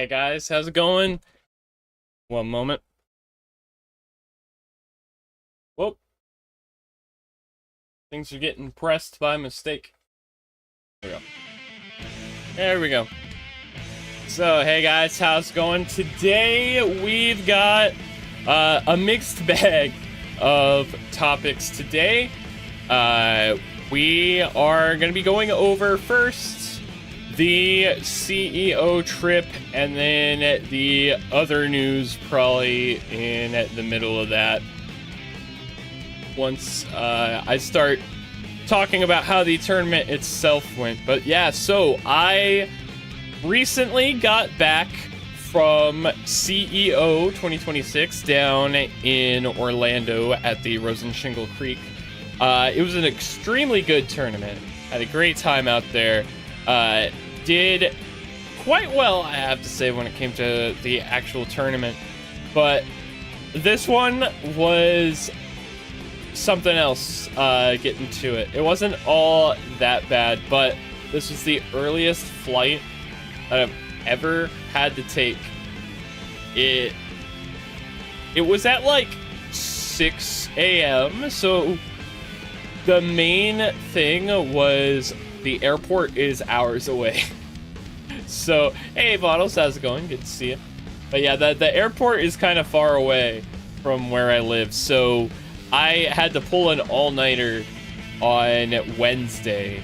Hey guys, how's it going? One moment. Whoop. Things are getting pressed by mistake. There we go. There we go. So, hey guys, how's it going? Today we've got a mixed bag of topics today. We are going to be going over first the CEO trip, and then the other news probably in the middle of that. Once I start talking about how the tournament itself went. But yeah, so I recently got back from CEO 2026 down in Orlando at the Rosenshingle Creek. It was an extremely good tournament. Had a great time out there. Did quite well, I have to say, when it came to the actual tournament. But this one was something else, getting to it. It wasn't all that bad, but this was the earliest flight that I've ever had to take. It was at like 6 a.m. So the main thing was the airport is hours away. So, hey Bottles, how's it going? Good to see you. But yeah, the airport is kind of far away from where I live. So I had to pull an all-nighter on Wednesday.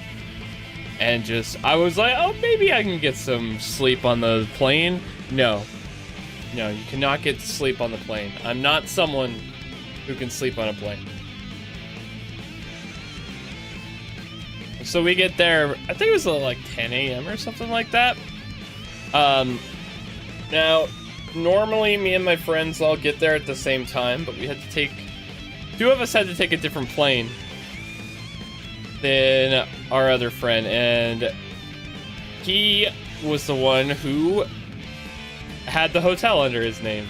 And I was like, oh, maybe I can get some sleep on the plane. No, you cannot get sleep on the plane. I'm not someone who can sleep on a plane. So we get there, I think it was like 10 a.m. or something like that. Now, normally me and my friends all get there at the same time, but we had to take, two of us had to take a different plane than our other friend, and he was the one who had the hotel under his name.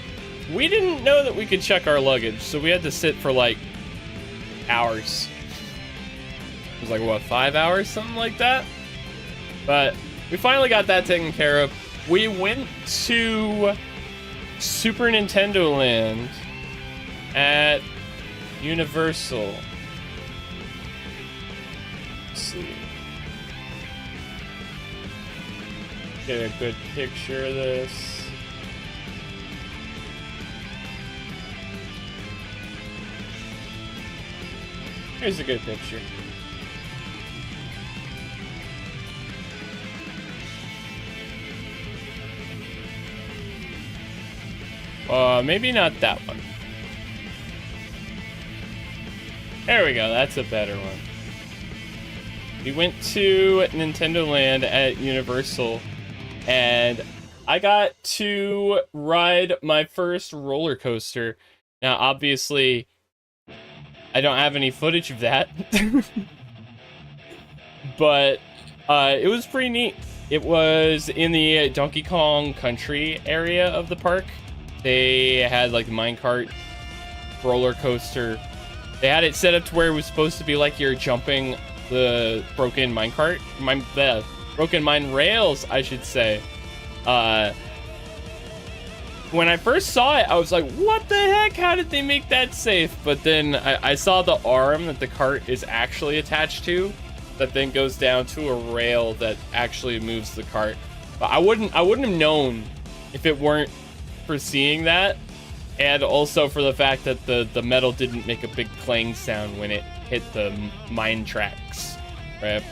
We didn't know that we could check our luggage, so we had to sit for like hours. It was like, what, 5 hours? Something like that? But we finally got that taken care of. We went to Super Nintendo Land at Universal. Let's see. Get a good picture of this. Here's a good picture. Maybe not that one. There we go, that's a better one. We went to Nintendo Land at Universal, and I got to ride my first roller coaster. Now, obviously, I don't have any footage of that, but it was pretty neat. It was in the Donkey Kong Country area of the park. They had like minecart roller coaster. They had it set up to where it was supposed to be like you're jumping the broken minecart, the broken mine rails, I should say. When I first saw it, I was like, what the heck? How did they make that safe? But then I saw the arm that the cart is actually attached to, that then goes down to a rail that actually moves the cart. But I wouldn't have known if it weren't for seeing that, and also for the fact that the metal didn't make a big clang sound when it hit the mine tracks, right?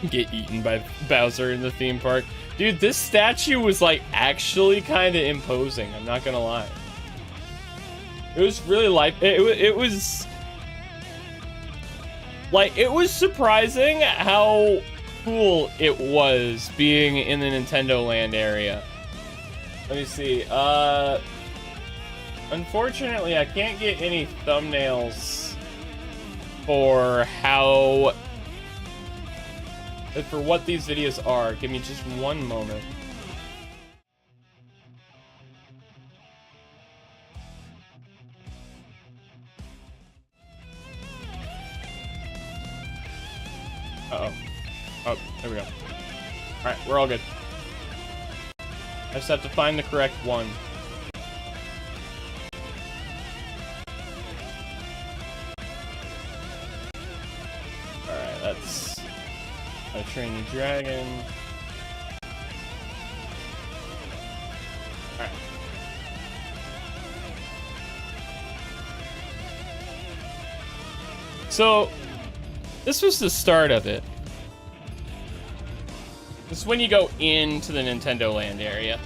Get eaten by Bowser in the theme park. Dude, this statue was like actually kind of imposing, I'm not gonna lie. It was really like it was like, it was surprising how cool it was being in the Nintendo Land area. Let me see. Unfortunately, I can't get any thumbnails for what these videos are. Give me just one moment. Uh-oh. Oh, there we go. Alright, we're all good. I just have to find the correct one. Alright, that's a Train Dragon. Alright. So, this was the start of it. This is when you go into the Nintendo Land area.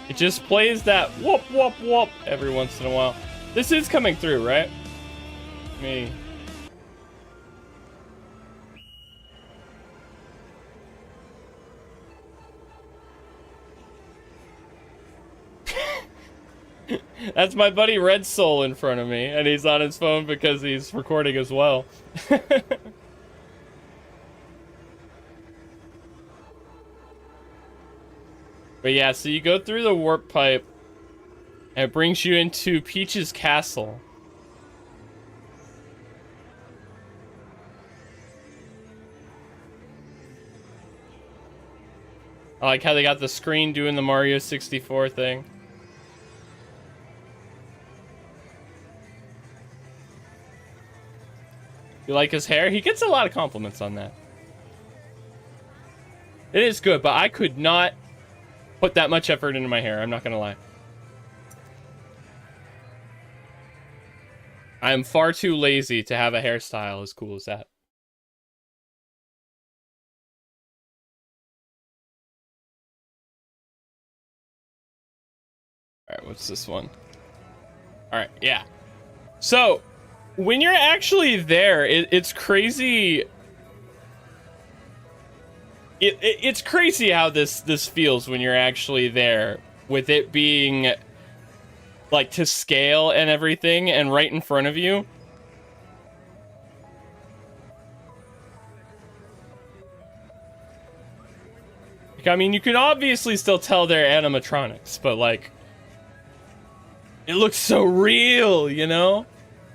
It just plays that whoop, whoop, whoop every once in a while. This is coming through, right? Me. That's my buddy Red Soul in front of me, and he's on his phone because he's recording as well. But yeah, so you go through the warp pipe, and it brings you into Peach's castle. I like how they got the screen doing the Mario 64 thing. You like his hair? He gets a lot of compliments on that. It is good, but I could not put that much effort into my hair. I'm not gonna lie. I am far too lazy to have a hairstyle as cool as that. Alright, what's this one? Alright, yeah. So, when you're actually there, it's crazy. It's crazy how this feels when you're actually there, with it being like to scale and everything, and right in front of you. Like, I mean, you can obviously still tell they're animatronics, but like, it looks so real, you know?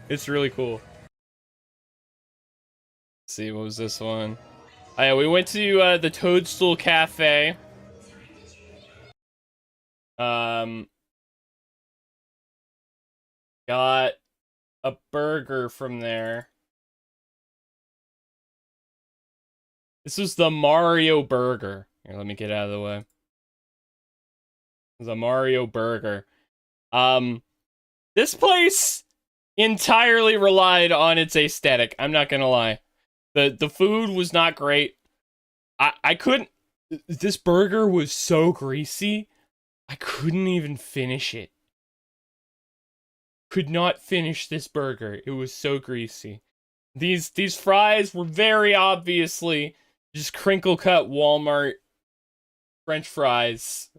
It's really cool. Let's see, what was this one? Oh yeah, we went to the Toadstool Cafe. Got a burger from there. This was the Mario Burger. Here, let me get out of the way. It was a Mario Burger. This place entirely relied on its aesthetic. I'm not gonna lie. The food was not great. I couldn't... This burger was so greasy, I couldn't even finish it. Could not finish this burger. It was so greasy. These fries were very obviously just crinkle cut Walmart French fries.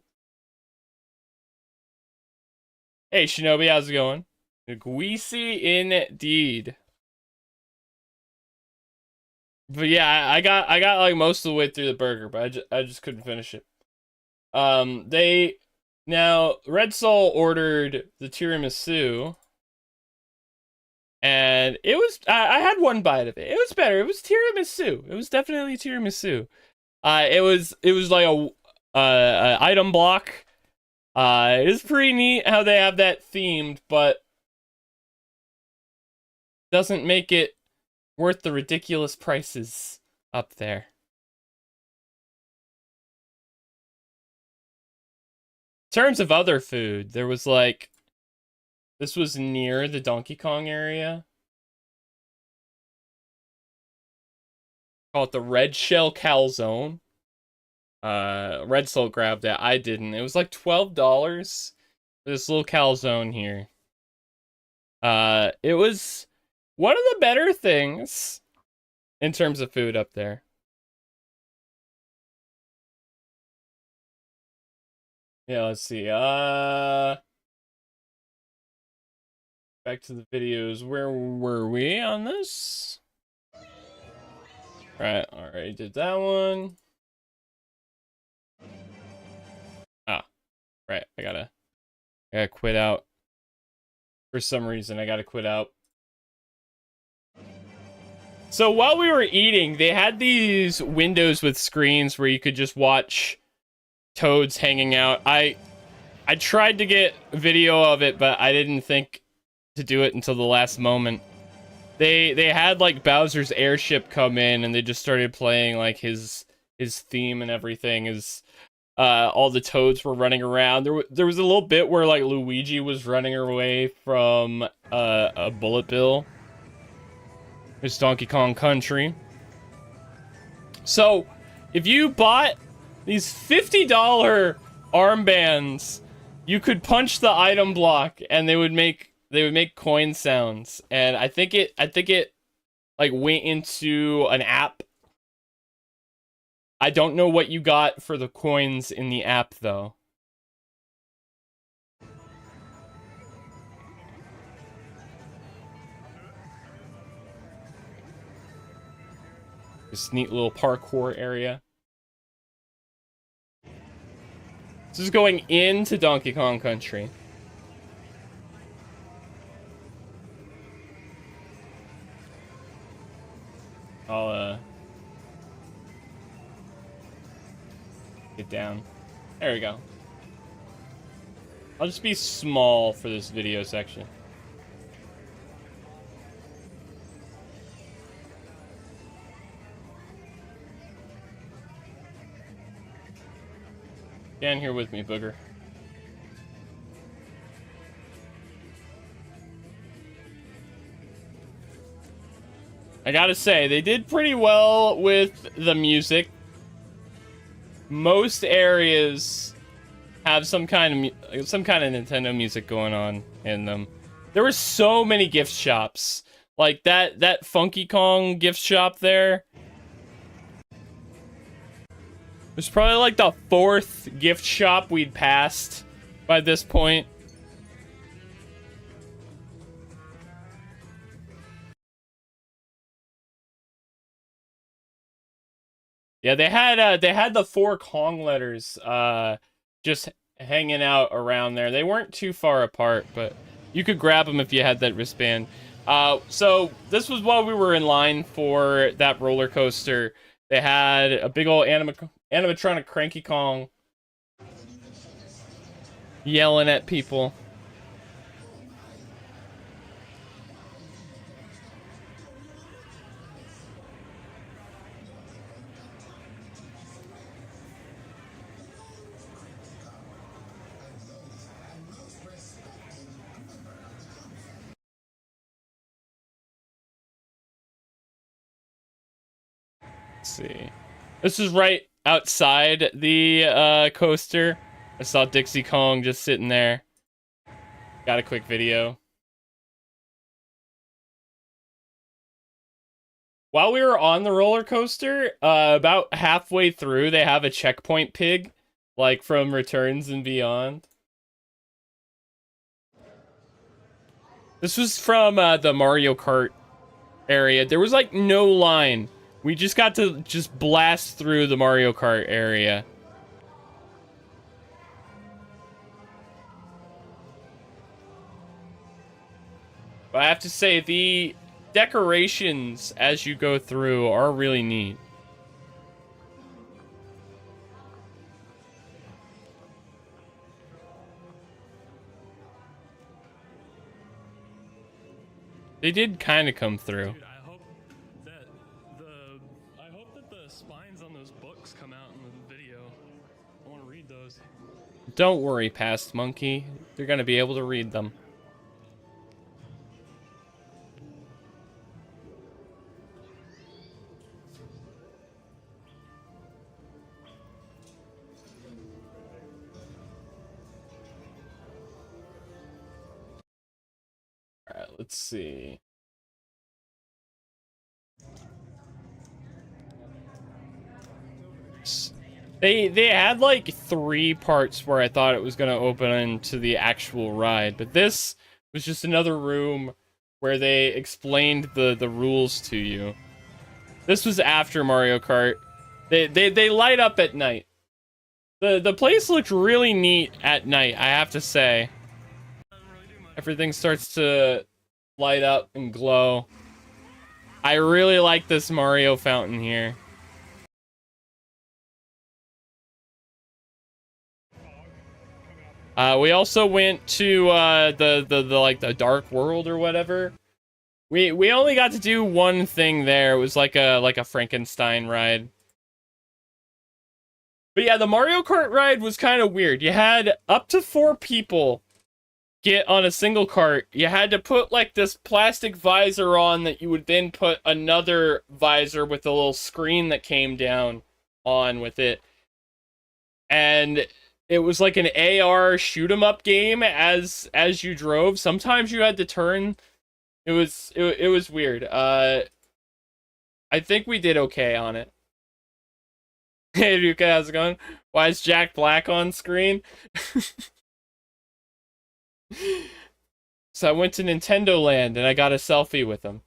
Hey Shinobi, how's it going? Greasy indeed. But yeah, I got like most of the way through the burger, but I just couldn't finish it. Now Red Soul ordered the tiramisu, and it was I had one bite of it. It was better. It was tiramisu. It was definitely tiramisu. It was like a item block. It was pretty neat how they have that themed, but doesn't make it worth the ridiculous prices up there. In terms of other food, there was like, this was near the Donkey Kong area. Call it the Red Shell Calzone. Red Soul grabbed it. I didn't. It was like $12 for this little calzone here. It was one of the better things in terms of food up there. Yeah, let's see. Back to the videos. Where were we on this? Right, already did that one. Ah, right. I gotta quit out. For some reason, I gotta quit out. So while we were eating, they had these windows with screens where you could just watch toads hanging out. I tried to get video of it, but I didn't think to do it until the last moment. They had like Bowser's airship come in, and they just started playing like his theme and everything as all the toads were running around. There was a little bit where like Luigi was running away from a bullet bill. It's Donkey Kong Country. So, if you bought these $50 armbands, you could punch the item block and they would make coin sounds. And I think it like went into an app. I don't know what you got for the coins in the app though. This neat little parkour area. This is going into Donkey Kong Country. I'll get down. There we go. I'll just be small for this video section. Stand here with me, booger. I gotta say, they did pretty well with the music. Most areas have some kind of Nintendo music going on in them. There were so many gift shops, like that Funky Kong gift shop there. It was probably like the 4th gift shop we'd passed by this point. Yeah, they had the 4 Kong letters just hanging out around there. They weren't too far apart, but you could grab them if you had that wristband. So this was while we were in line for that roller coaster. They had a big old animatronic Cranky Kong yelling at people. Let's see. This is right outside the coaster. I saw Dixie Kong just sitting there. Got a quick video. While we were on the roller coaster, about halfway through, they have a checkpoint pig, like from Returns and Beyond. This was from the Mario Kart area. There was like no line. We just got to just blast through the Mario Kart area. But I have to say, the decorations as you go through are really neat. They did kind of come through. Dude, I hope that the spines on those books come out in the video. I want to read those. Don't worry, Past Monkey. You're gonna be able to read them. Alright, let's see. They had like 3 parts where I thought it was gonna open into the actual ride, but this was just another room where they explained the rules to you. This was after Mario Kart. They light up at night. The place looked really neat at night, I have to say. Everything starts to light up and glow. I really like this Mario fountain here. We also went to the dark world or whatever. We only got to do one thing there. It was like a Frankenstein ride. But yeah, the Mario Kart ride was kind of weird. You had up to 4 people get on a single cart. You had to put like this plastic visor on that you would then put another visor with a little screen that came down on with it. And it was like an AR shoot 'em up game as you drove. Sometimes you had to turn. It was weird. I think we did okay on it. Hey Luca, how's it going? Why is Jack Black on screen? So I went to Nintendo Land and I got a selfie with him.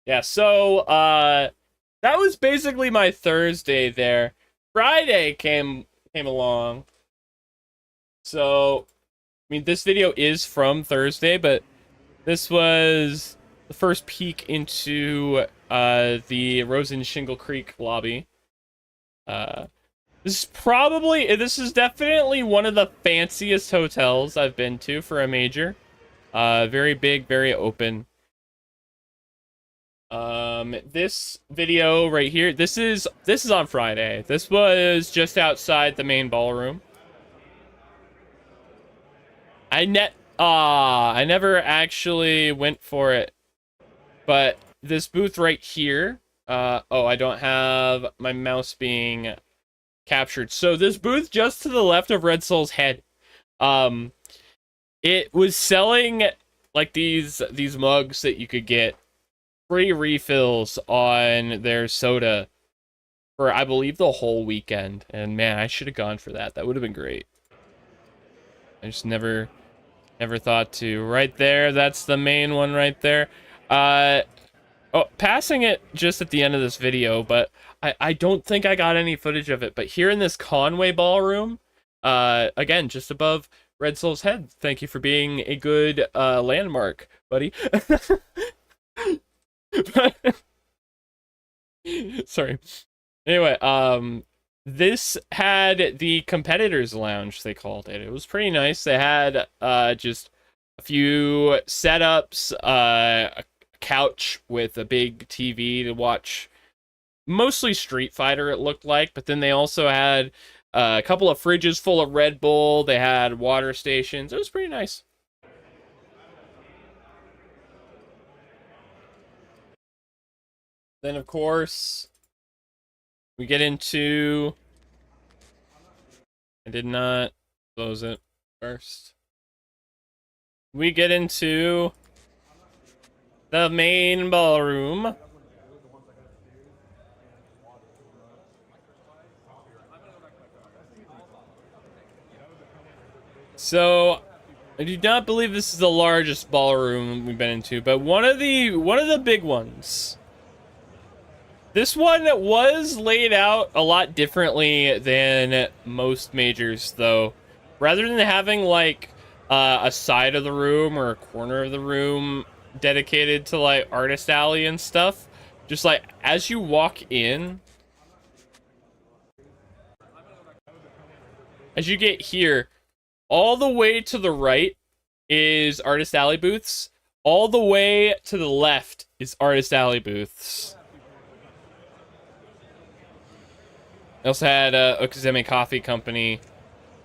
Yeah, so that was basically my Thursday there. Friday came along. So I mean this video is from Thursday, but this was the first peek into the Rosen Shingle Creek lobby. This is definitely one of the fanciest hotels I've been to for a major. Very big, very open. This video right here, this is on Friday. This was just outside the main ballroom. I never actually went for it. But this booth right here, oh, I don't have my mouse being captured. So this booth just to the left of Red Soul's head, it was selling like these mugs that you could get free refills on their soda for, I believe, the whole weekend. And man, I should have gone for that. That would have been great. I just never thought to. Right there, that's the main one right there. Oh, passing it just at the end of this video, but I don't think I got any footage of it. But here in this Conway Ballroom, again, just above Red Soul's head. Thank you for being a good landmark, buddy. Sorry. Anyway, this had the competitors lounge, they called it. It was pretty nice. They had just a few setups, a couch with a big TV to watch mostly Street Fighter, it looked like, but then they also had a couple of fridges full of Red Bull. They had water stations. It was pretty nice. Then, of course, we get into... I did not close it first. We get into the main ballroom. So, I do not believe this is the largest ballroom we've been into, but one of the big ones. This one was laid out a lot differently than most majors, though. Rather than having like a side of the room or a corner of the room dedicated to like artist alley and stuff, just like as you walk in, as you get here, all the way to the right is artist alley booths. All the way to the left is artist alley booths. I also had Okazeme Coffee Company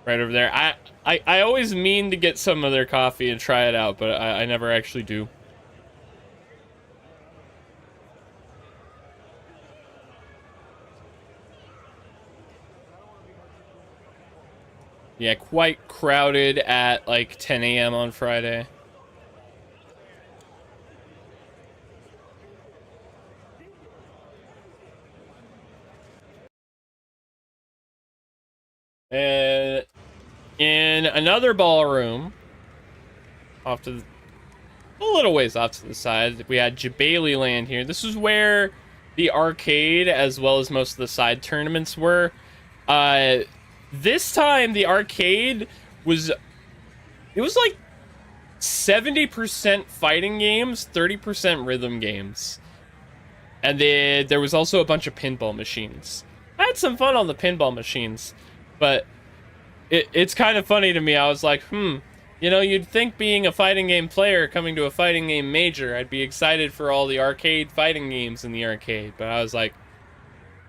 right over there. I always mean to get some of their coffee and try it out, but I never actually do. Yeah, quite crowded at like 10 a.m. on Friday. And in another ballroom, off to a little ways off to the side, we had Jabali Land here. This is where the arcade, as well as most of the side tournaments, were. This time, the arcade was like 70% fighting games, 30% rhythm games. And then there was also a bunch of pinball machines. I had some fun on the pinball machines, but it's kind of funny to me. I was like, you know, you'd think being a fighting game player coming to a fighting game major, I'd be excited for all the arcade fighting games in the arcade. But I was like,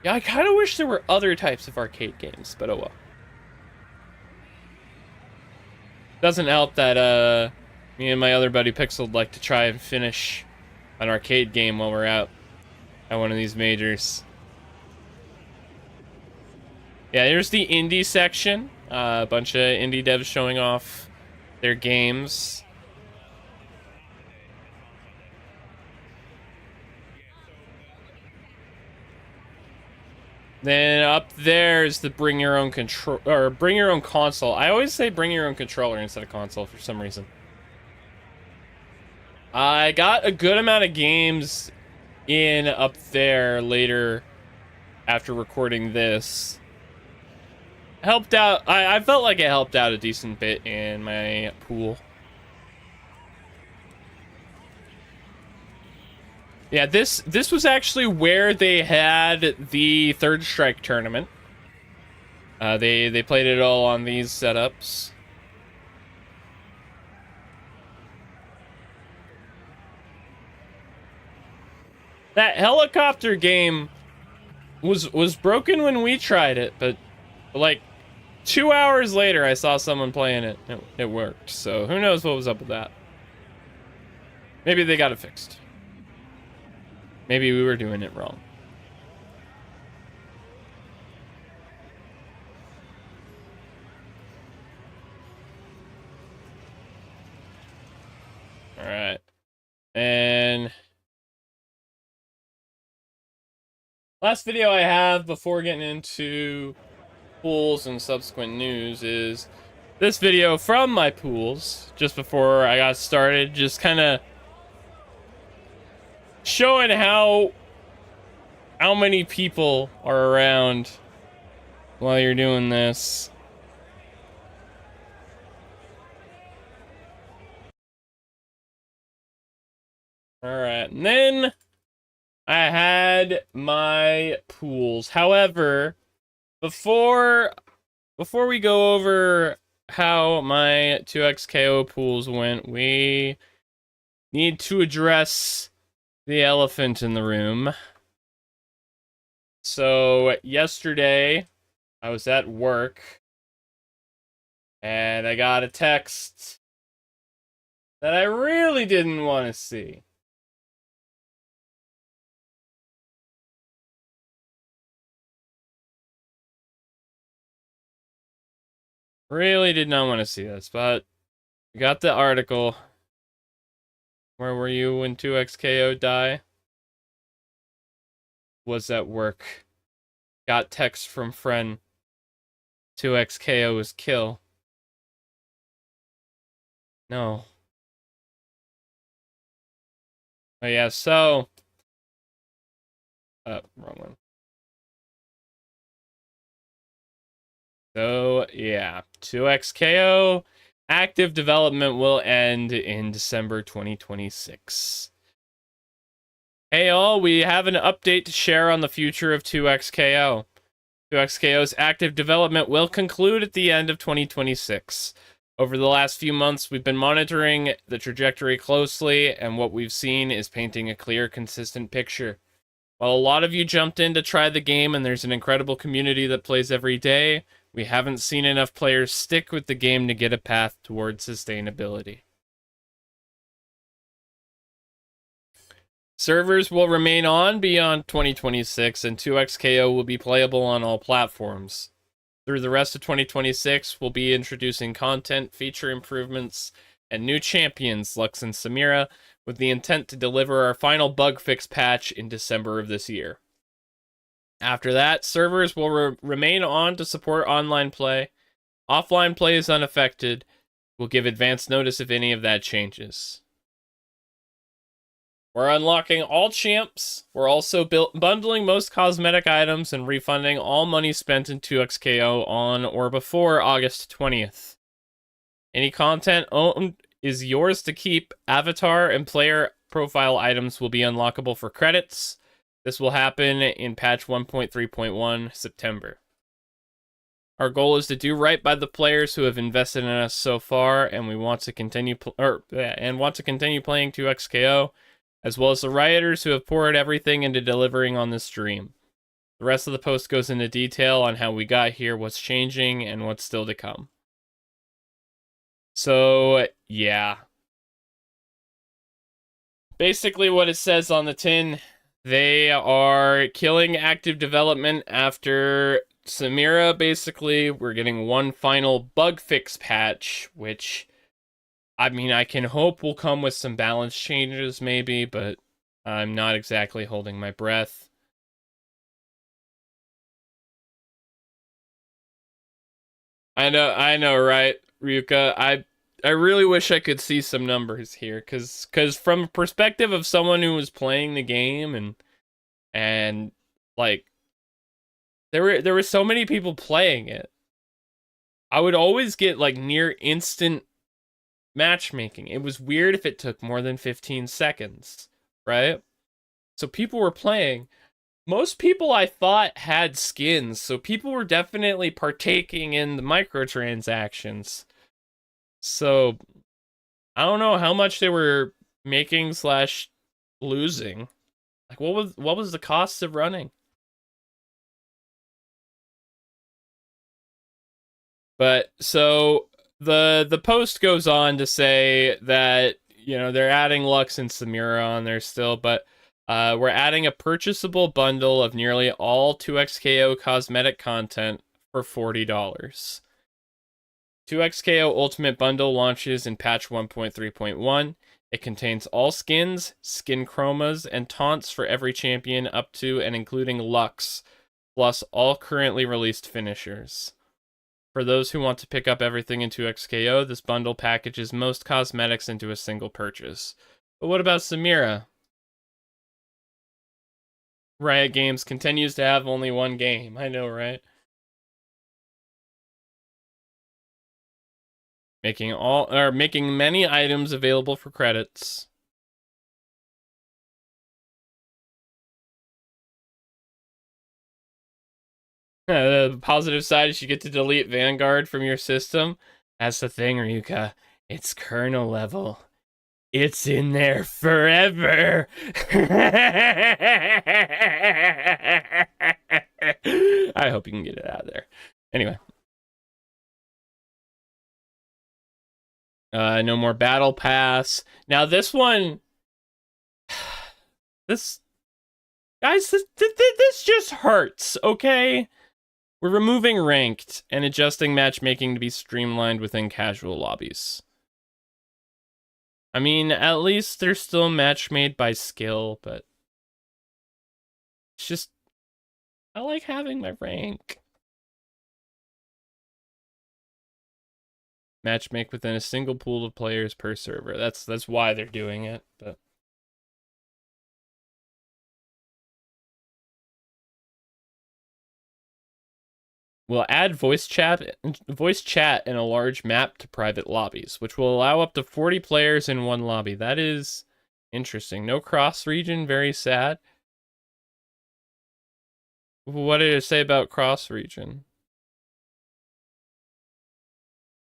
yeah, I kind of wish there were other types of arcade games, but oh well. Doesn't help that me and my other buddy Pixel like to try and finish an arcade game while we're out at one of these majors. Yeah, here's the indie section. A bunch of indie devs showing off their games. Then up there is the bring your own control or bring your own console. I always say bring your own controller instead of console for some reason. I got a good amount of games in up there later after recording this. Helped out. I felt like it helped out a decent bit in my pool. Yeah, this was actually where they had the Third Strike tournament. They played it all on these setups. That helicopter game was broken when we tried it, but like 2 hours later I saw someone playing it. It worked. So who knows what was up with that? Maybe they got it fixed. Maybe we were doing it wrong. All right. And last video I have before getting into pools and subsequent news is this video from my pools just before I got started, just kind of showing how many people are around while you're doing this. All right, and then I had my pools. However, before we go over how my 2xKO pools went, we need to address the elephant in the room. So yesterday I was at work and I got a text that I really didn't want to see. Really did not want to see this, but we got the article. Where were you when 2xKO die? Was at work. Got text from friend. 2xKO is kill. No. Oh yeah, so wrong one. So yeah, 2xKO active development will end in December 2026. Hey all, we have an update to share on the future of 2xKO. 2xKO's active development will conclude at the end of 2026. Over the last few months, we've been monitoring the trajectory closely, and what we've seen is painting a clear, consistent picture. While a lot of you jumped in to try the game and there's an incredible community that plays every day, we haven't seen enough players stick with the game to get a path towards sustainability. Servers will remain on beyond 2026, and 2xKO will be playable on all platforms. Through the rest of 2026, we'll be introducing content, feature improvements, and new champions, Lux and Samira, with the intent to deliver our final bug fix patch in December of this year. After that, servers will remain on to support online play. Offline play is unaffected. We'll give advance notice if any of that changes. We're unlocking all champs. We're also bundling most cosmetic items and refunding all money spent in 2xKO on or before August 20th. Any content owned is yours to keep. Avatar and player profile items will be unlockable for credits. This will happen in patch 1.3.1 September. Our goal is to do right by the players who have invested in us so far, and we want to continue playing 2XKO, as well as the rioters who have poured everything into delivering on this stream. The rest of the post goes into detail on how we got here, what's changing, and what's still to come. So, yeah. Basically what it says on the tin, they are killing active development after Samira. Basically, we're getting one final bug fix patch, which, I mean, I can hope will come with some balance changes maybe, but I'm not exactly holding my breath. I know, right, Ryuka? I really wish I could see some numbers here, cause from a perspective of someone who was playing the game and like there were so many people playing it, I would always get like near instant matchmaking. It was weird if it took more than 15 seconds, right? So people were playing. Most people I thought had skins, so people were definitely partaking in the microtransactions. So I don't know how much they were making / losing. Like what was the cost of running? But so the post goes on to say that, you know, they're adding Lux and Samira on there still, but we're adding a purchasable bundle of nearly all 2XKO cosmetic content for $40. 2XKO Ultimate Bundle launches in patch 1.3.1. It contains all skins, skin chromas, and taunts for every champion up to and including Lux, plus all currently released finishers. For those who want to pick up everything in 2XKO, this bundle packages most cosmetics into a single purchase. But what about Samira? Riot Games continues to have only one game. I know, right? Making many items available for credits. The positive side is you get to delete Vanguard from your system. That's the thing, Ryuka. It's kernel level. It's in there forever. I hope you can get it out of there. Anyway. No more battle pass. Now this one, guys, this just hurts, okay? We're removing ranked and adjusting matchmaking to be streamlined within casual lobbies. I mean, at least there's still match made by skill, but it's just, I like having my rank. Matchmake within a single pool of players per server. That's why they're doing it, but we'll add voice chat in a large map to private lobbies, which will allow up to 40 players in one lobby. That is interesting. No cross region, very sad. What did it say about cross region?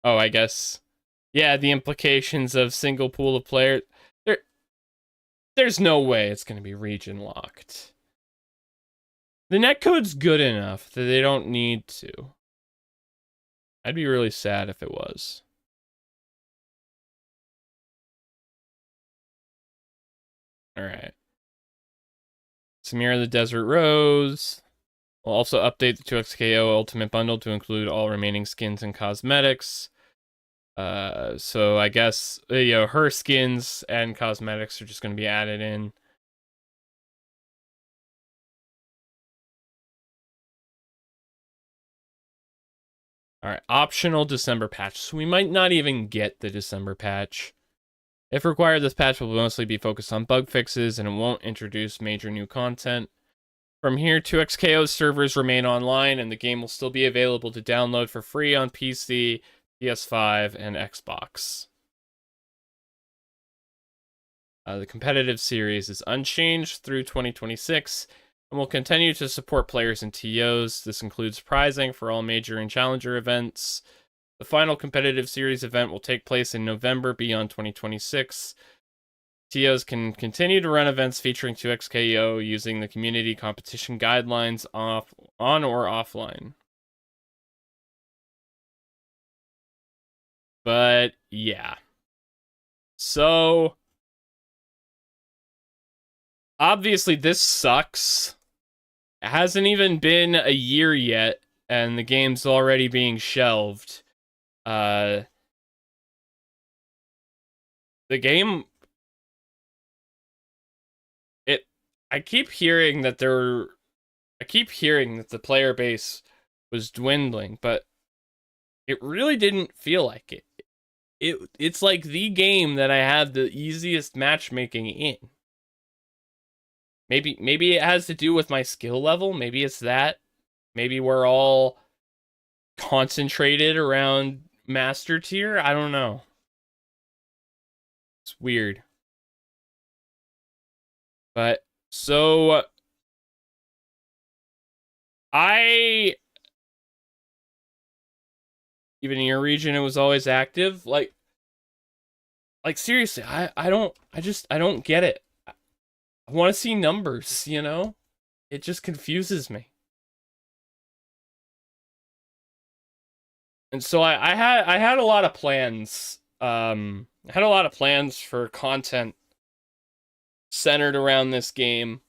Oh, I guess. Yeah, the implications of single pool of players. There's no way it's going to be region locked. The netcode's good enough that they don't need to. I'd be really sad if it was. Alright. Samira the Desert Rose. We'll also update the 2XKO Ultimate Bundle to include all remaining skins and cosmetics. So I guess, you know, her skins and cosmetics are just going to be added in. Alright, optional December patch. So we might not even get the December patch. If required, this patch will mostly be focused on bug fixes and it won't introduce major new content. From here, 2XKO's servers remain online and the game will still be available to download for free on PC, PS5, and Xbox. The competitive series is unchanged through 2026 and will continue to support players and TOs. This includes prizing for all major and challenger events. The final competitive series event will take place in November beyond 2026. TOs can continue to run events featuring 2xKO using the community competition guidelines on or offline. But yeah. So obviously this sucks. It hasn't even been a year yet, and the game's already being shelved. The game... I keep hearing that the player base was dwindling, but it really didn't feel like it. It's like the game that I have the easiest matchmaking in. Maybe it has to do with my skill level. Maybe it's that. Maybe we're all concentrated around master tier. I don't know. It's weird. But so even in your region, it was always active. Like seriously, I don't get it. I want to see numbers, you know? It just confuses me. And so I had a lot of plans. I had a lot of plans for content centered around this game.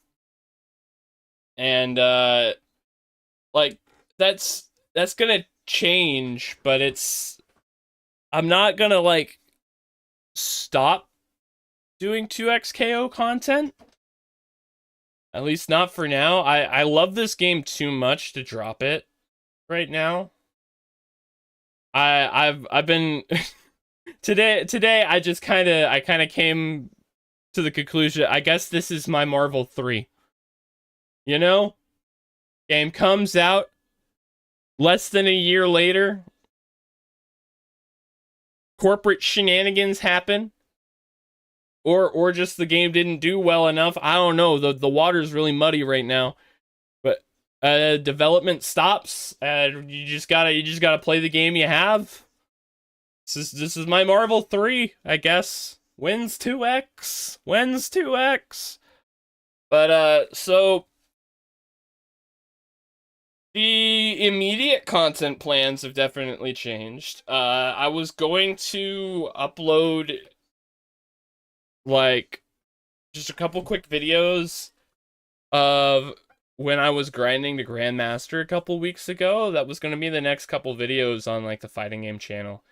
And like that's gonna change, but I'm not gonna like stop doing 2xKO content. At least not for now. I love this game too much to drop it right now. I've been today I just kind of came to the conclusion, I guess this is my Marvel 3. You know? Game comes out less than a year later. Corporate shenanigans happen. Or just the game didn't do well enough. I don't know. The water's really muddy right now. But development stops. You just gotta play the game you have. This is my Marvel 3, I guess. Wins 2x. Wins 2x. But so the immediate content plans have definitely changed. I was going to upload like just a couple quick videos of when I was grinding to Grandmaster a couple weeks ago. That was going to be the next couple videos on like the fighting game channel.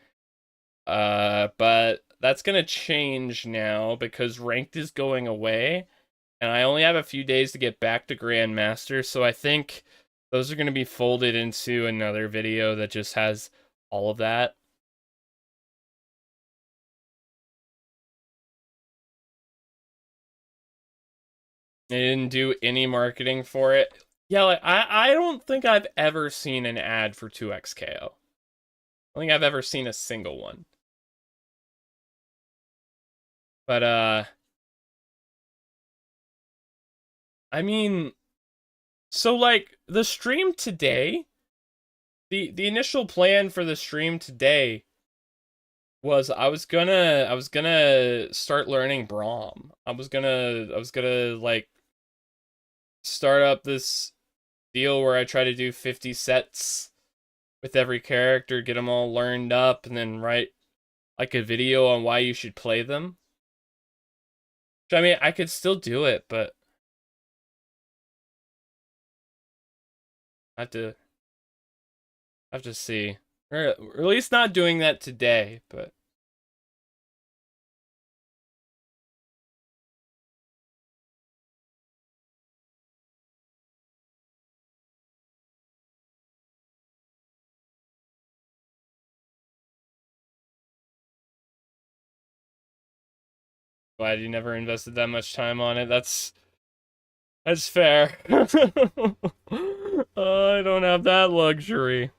But that's going to change now because ranked is going away and I only have a few days to get back to Grandmaster, so I think those are going to be folded into another video that just has all of that. They didn't do any marketing for it. Yeah, like, I don't think I've ever seen an ad for 2xKO. I don't think I've ever seen a single one. But, I mean, so, like, the stream today, the initial plan for the stream today was I was gonna start learning Braum. I was gonna like start up this deal where I try to do 50 sets with every character, get them all learned up, and then write like a video on why you should play them. Which, I mean, I could still do it, but I have to see. Or at least not doing that today, but glad you never invested that much time on it. That's fair. I don't have that luxury.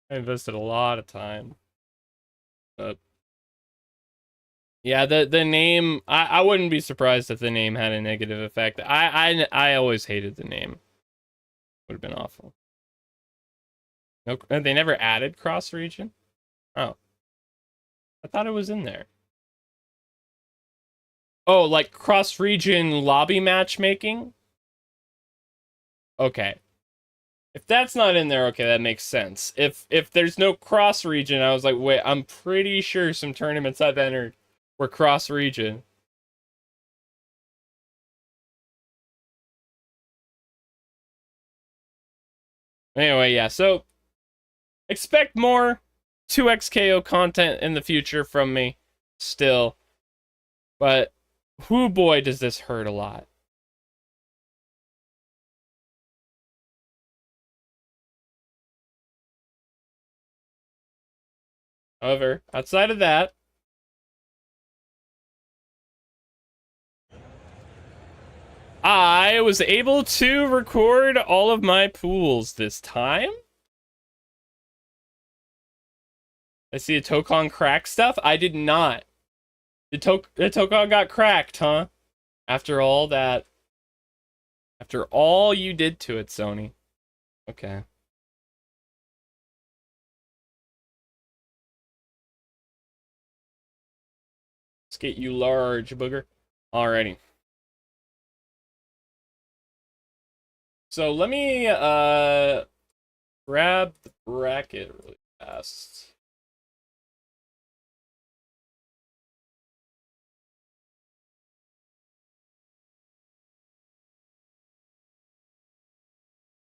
I invested a lot of time. But Yeah, the name, I wouldn't be surprised if the name had a negative effect. I always hated the name. Would have been awful. No, they never added cross region? Oh. I thought it was in there. Oh, like cross region lobby matchmaking? Okay. If that's not in there, okay, that makes sense. If there's no cross region, I was like, wait, I'm pretty sure some tournaments I've entered were cross region. Anyway, yeah, so expect more 2xKO content in the future from me still. But whoo boy does this hurt a lot. However, outside of that, I was able to record all of my pools this time. I see a Tokon crack stuff. I did not. The Tokon got cracked, huh? After all that. After all you did to it, Sony. Okay. Let's get you large, booger. Alrighty. So let me grab the bracket really fast.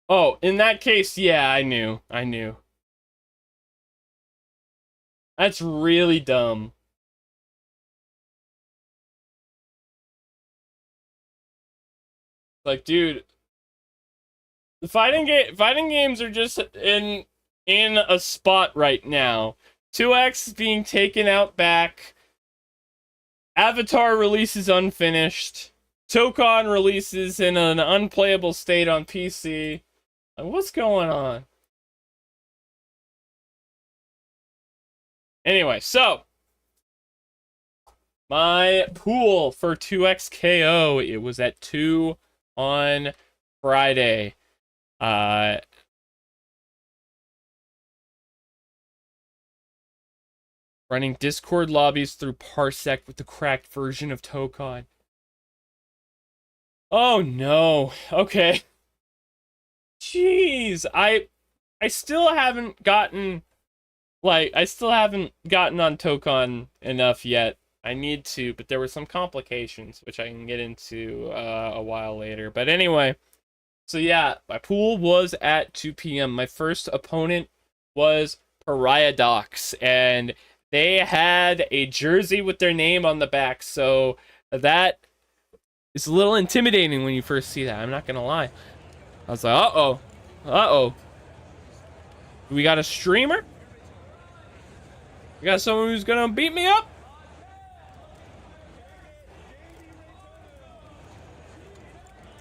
Oh, in that case, yeah, I knew. That's really dumb. Like, dude, the fighting games are just in a spot right now. 2X is being taken out back. Avatar releases unfinished. Tokon releases in an unplayable state on PC. What's going on? Anyway, so my pool for 2xKO, it was at 2 on Friday. Running Discord lobbies through Parsec with the cracked version of Tokon. Oh no. Okay. Jeez, I still haven't gotten on Tokon enough yet. I need to, but there were some complications which I can get into a while later. But anyway, so yeah, my pool was at 2 p.m. My first opponent was Perma'd, and they had a jersey with their name on the back, so that is a little intimidating when you first see that. I'm not gonna lie. I was like, uh-oh. We got a streamer? We got someone who's gonna beat me up?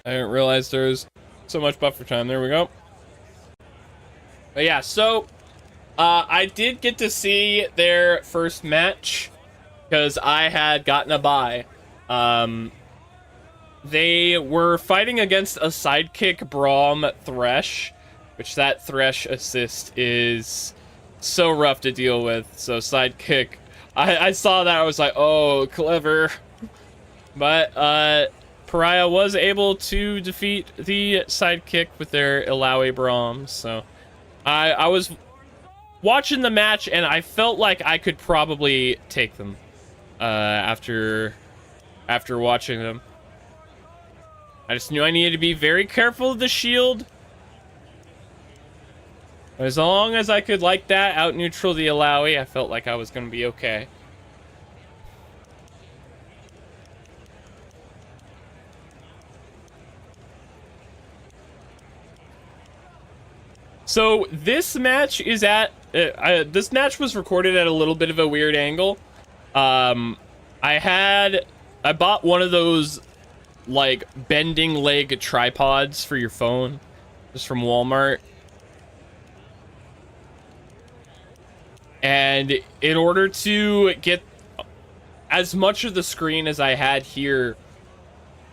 I didn't realize there was so much buffer time. There we go. But yeah, so I did get to see their first match because I had gotten a bye. They were fighting against a sidekick Braum Thresh, which that Thresh assist is so rough to deal with. So sidekick, I saw that, I was like, oh, clever. But Pariah was able to defeat the sidekick with their Illaoi Braum. So I was watching the match and I felt like I could probably take them after watching them. I just knew I needed to be very careful of the shield. As long as I could, like that, out neutral the Illaoi, I felt like I was going to be okay. So this match is at this match was recorded at a little bit of a weird angle. I bought one of those like bending leg tripods for your phone, just from Walmart. And in order to get as much of the screen as I had here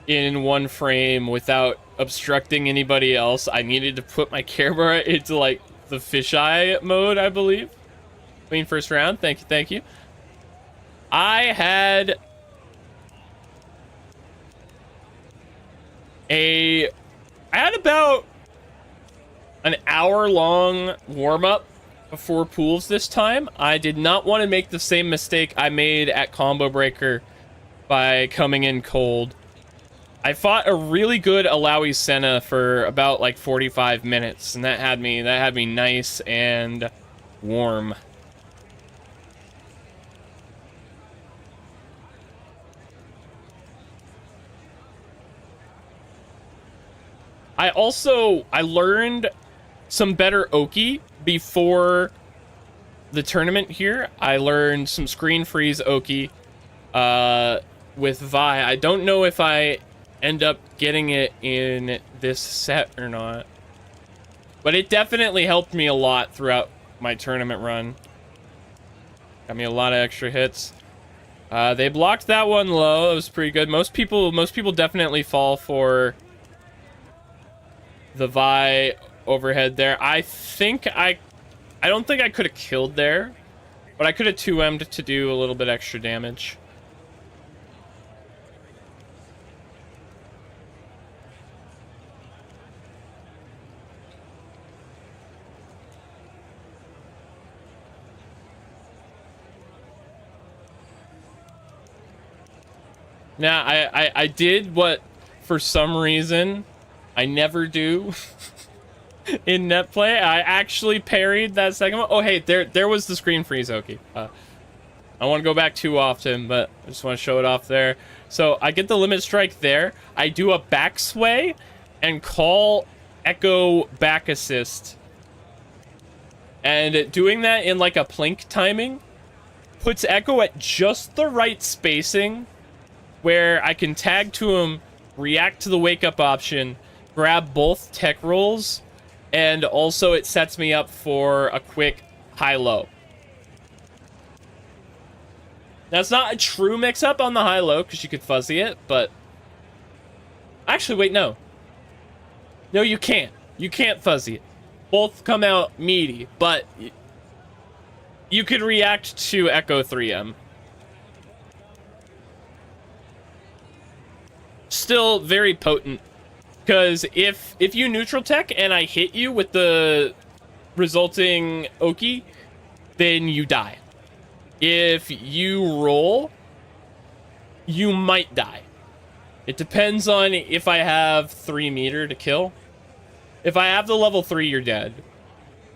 in one frame without obstructing anybody else. I needed to put my camera into like the fisheye mode, I believe. Queen first round. Thank you, thank you. I had about an hour-long warm-up before pools this time. I did not want to make the same mistake I made at Combo Breaker by coming in cold. I fought a really good Alawi Senna for about like 45 minutes, and that had me nice and warm. I learned some better Oki before the tournament here. I learned some screen freeze Oki with Vi. I don't know if I end up getting it in this set or not, but it definitely helped me a lot throughout my tournament run. Got me a lot of extra hits. They blocked that one low. It was pretty good. Most people definitely fall for the Vi overhead there. I don't think I could have killed there, but I could have 2M'd to do a little bit extra damage. Now, I did what, for some reason, I never do in net play. I actually parried that second one. Oh, hey, there was the screen freeze, Oki. I don't want to go back too often, but I just want to show it off there. So I get the limit strike there. I do a back sway and call Echo back assist. And doing that in like a plink timing puts Echo at just the right spacing where I can tag to him, react to the wake up option, grab both tech rolls, and also it sets me up for a quick high-low. Now, it's not a true mix-up on the high-low, because you could fuzzy it, but... Actually, wait, no. No, you can't. You can't fuzzy it. Both come out meaty, but... You could react to Echo 3M. Still very potent. Because if you neutral tech and I hit you with the resulting Oki, then you die. If you roll, you might die. It depends on if I have 3 meter to kill. If I have the level 3, you're dead.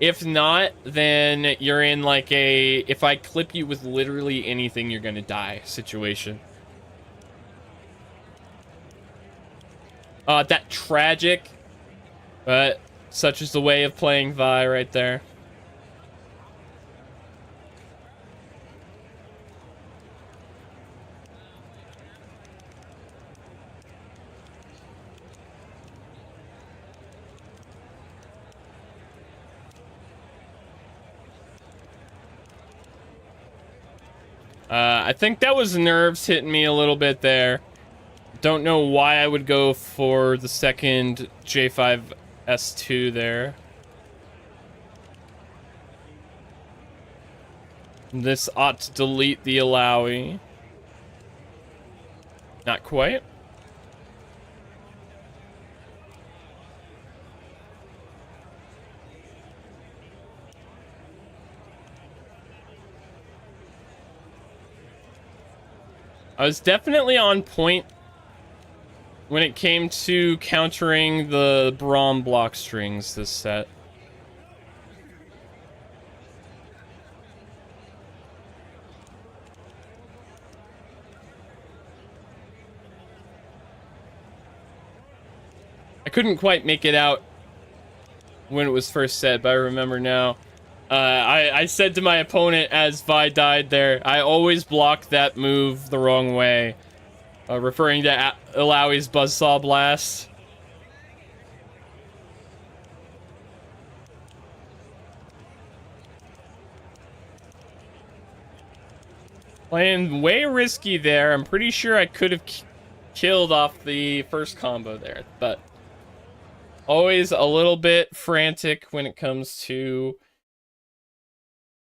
If not, then you're in like a, if I clip you with literally anything, you're gonna die situation. That tragic, but such is the way of playing Vi right there. I think that was nerves hitting me a little bit there. Don't know why I would go for the second J5S2 there. This ought to delete the Alawi. Not quite. I was definitely on point when it came to countering the Braum block strings this set. I couldn't quite make it out when it was first said, but I remember now. I said to my opponent as Vi died there, I always block that move the wrong way. Referring to Alawi's Buzzsaw Blast. Playing way risky there. I'm pretty sure I could have killed off the first combo there, but always a little bit frantic when it comes to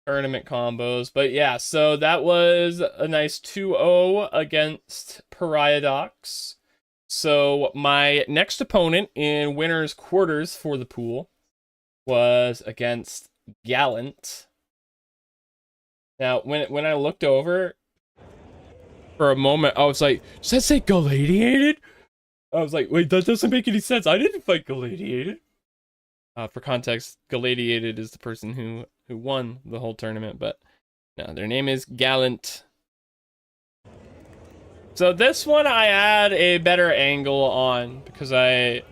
tournament combos. But yeah, so that was a nice 2-0 against Paradox. So my next opponent in winner's quarters for the pool was against Gallant. Now, when I looked over for a moment, I was like, does that say Gladiated? I was like, wait, that doesn't make any sense. I didn't fight Gladiated. For context, Gladiated is the person who won the whole tournament, but no, their name is Gallant. So this one I had a better angle on because I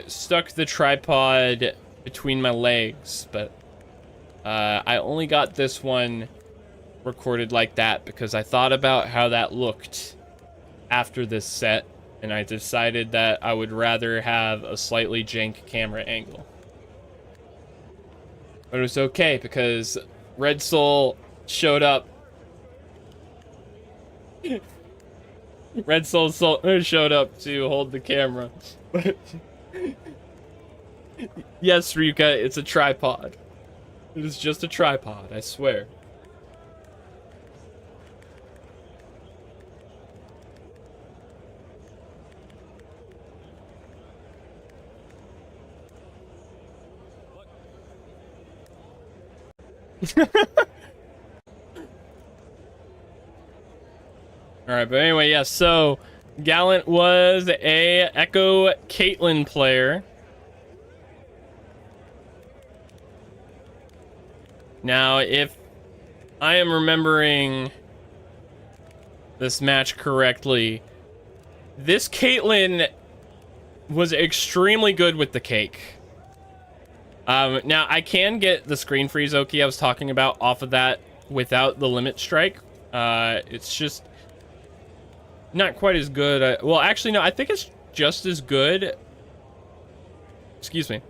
stuck the tripod between my legs, but I only got this one recorded like that because I thought about how that looked after this set, and I decided that I would rather have a slightly jank camera angle. But it was okay because Red Soul showed up. Red Soul showed up to hold the camera. But yes, Ryuka, it's a tripod. It is just a tripod, I swear. Alright, but anyway, yeah, so Gallant was a Echo Caitlyn player. Now, if I am remembering this match correctly, this Caitlyn was extremely good with the cake. Now, I can get the screen freeze Oki I was talking about off of that without the limit strike. It's just not quite as good. Well, actually, no, I think it's just as good. Excuse me.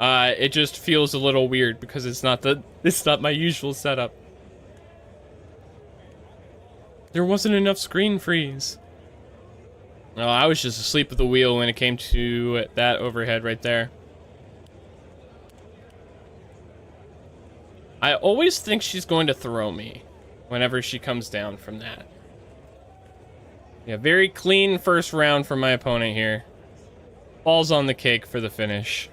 It just feels a little weird because it's not my usual setup. There wasn't enough screen freeze. No, I was just asleep at the wheel when it came to that overhead right there. I always think she's going to throw me whenever she comes down from that. Yeah, very clean first round for my opponent here. Falls on the cake for the finish.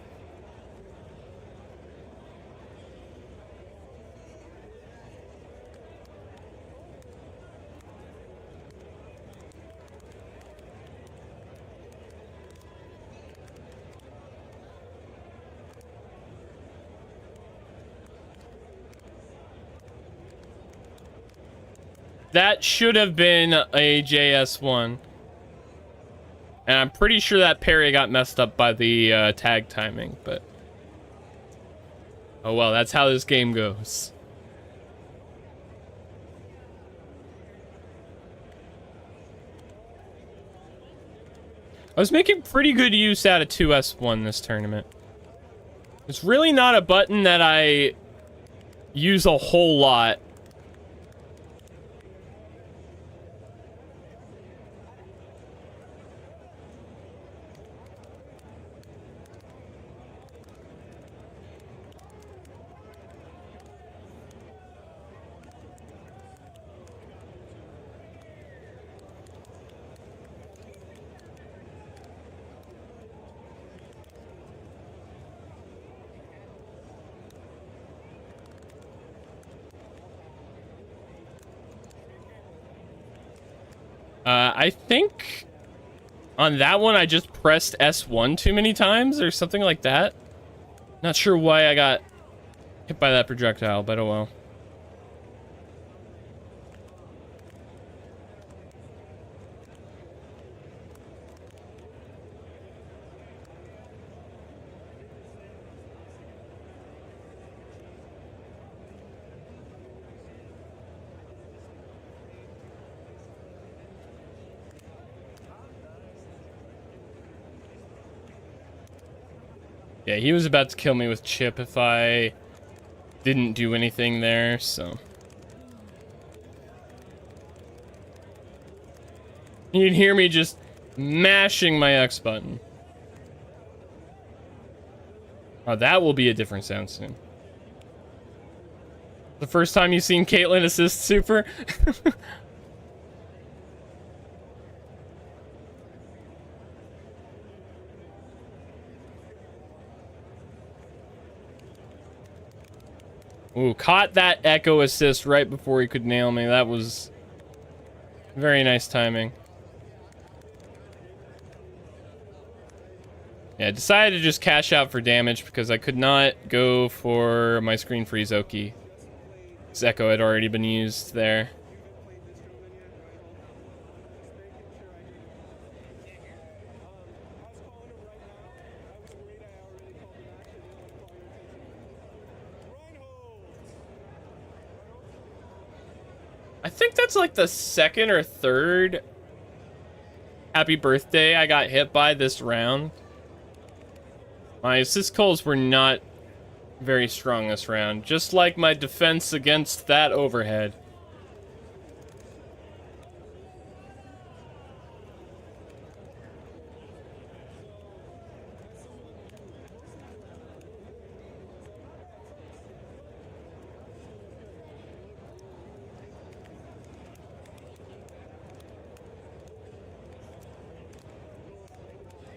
That should have been a JS1. And I'm pretty sure that parry got messed up by the tag timing, but... oh well, that's how this game goes. I was making pretty good use out of 2S1 this tournament. It's really not a button that I use a whole lot. I think on that one I just pressed S1 too many times or something like that. Not sure why I got hit by that projectile, but oh well. Yeah, he was about to kill me with chip if I didn't do anything there, so... You'd hear me just mashing my X button. Oh, that will be a different sound soon. The first time you've seen Caitlyn assist super? Ooh, caught that echo assist right before he could nail me. That was very nice timing. Yeah, I decided to just cash out for damage because I could not go for my screen freeze Oki. This echo had already been used there. I think that's like the second or third happy birthday I got hit by this round. My assist calls were not very strong this round, just like my defense against that overhead.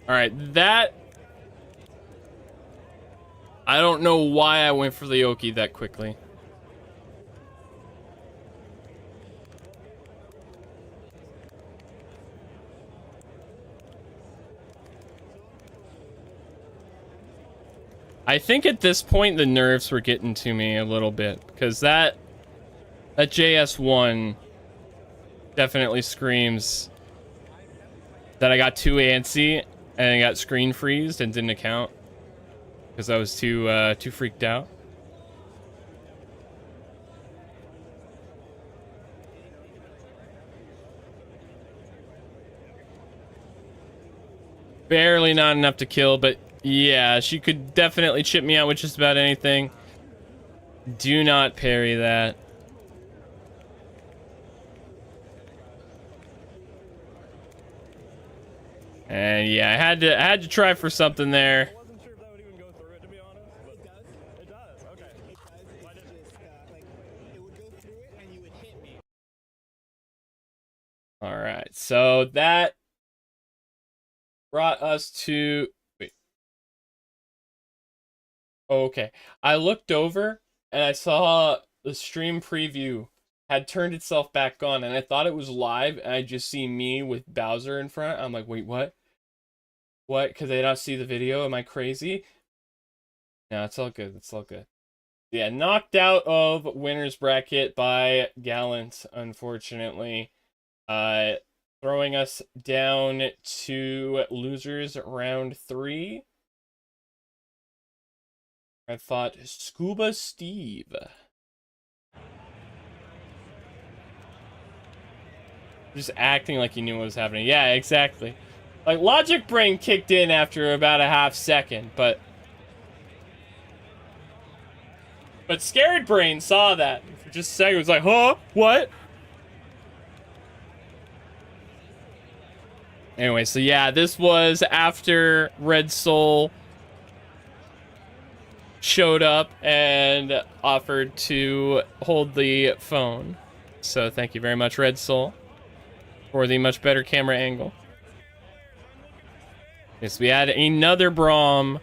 Alright, that... I don't know why I went for the Oki that quickly. I think at this point the nerves were getting to me a little bit, because that JS1 definitely screams that I got too antsy and I got screen freezed and didn't account because I was too freaked out. Barely not enough to kill, but yeah, she could definitely chip me out with just about anything. Do not parry that. And yeah, I had to try for something there. I wasn't sure if that would even go through it, to be honest. But it does? It does, okay. It does. Why didn't Just, like, it would go through it and you would hit me. All right, so that brought us to... Wait. Okay, I looked over and I saw the stream preview had turned itself back on, and I thought it was live, and I just see me with Bowser in front. I'm like, wait, what? What? Could they not see the video? Am I crazy? No, it's all good. It's all good. Yeah, knocked out of winner's bracket by Gallant, unfortunately. Throwing us down to losers round 3. I thought Scuba Steve. Just acting like he knew what was happening. Yeah, exactly. Like, Logic Brain kicked in after about a half second, but Scared Brain saw that for just a second. It was like, huh? What? Anyway, so yeah, this was after Red Soul showed up and offered to hold the phone. So thank you very much, Red Soul, for the much better camera angle. Yes, we had another Braum.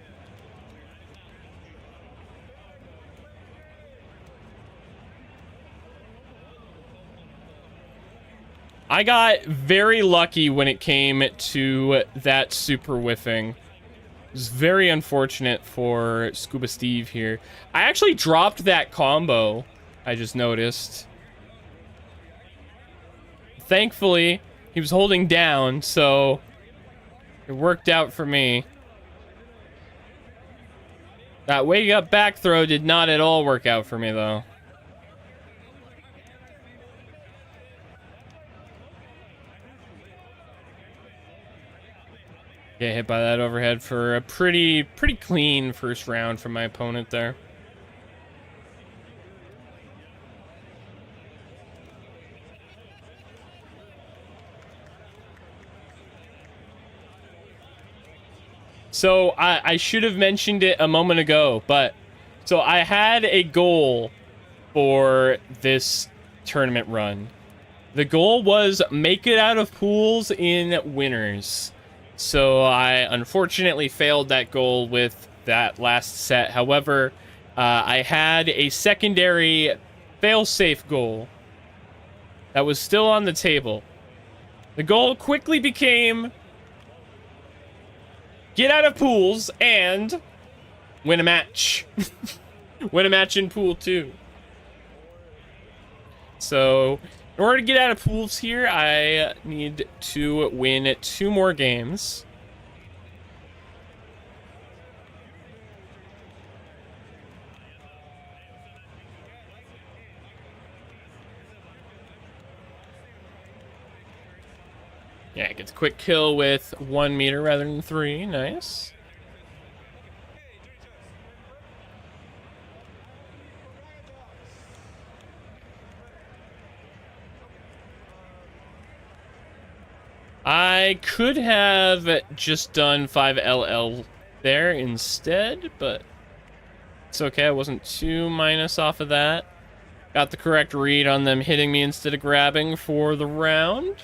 I got very lucky when it came to that super whiffing. It was very unfortunate for Scuba Steve here. I actually dropped that combo, I just noticed. Thankfully, he was holding down, so it worked out for me. That wake up back throw did not at all work out for me, though. Get hit by that overhead for a pretty clean first round from my opponent there. So I should have mentioned it a moment ago, but so I had a goal for this tournament run. The goal was make it out of pools in winners. So I unfortunately failed that goal with that last set. However, I had a secondary fail-safe goal that was still on the table. The goal quickly became get out of pools and win a match. Win a match in pool 2. So, in order to get out of pools here, I need to win 2 more games. Yeah, it gets a quick kill with 1 meter rather than 3. Nice. I could have just done 5LL there instead, but it's okay. I wasn't too minus off of that. Got the correct read on them hitting me instead of grabbing for the round.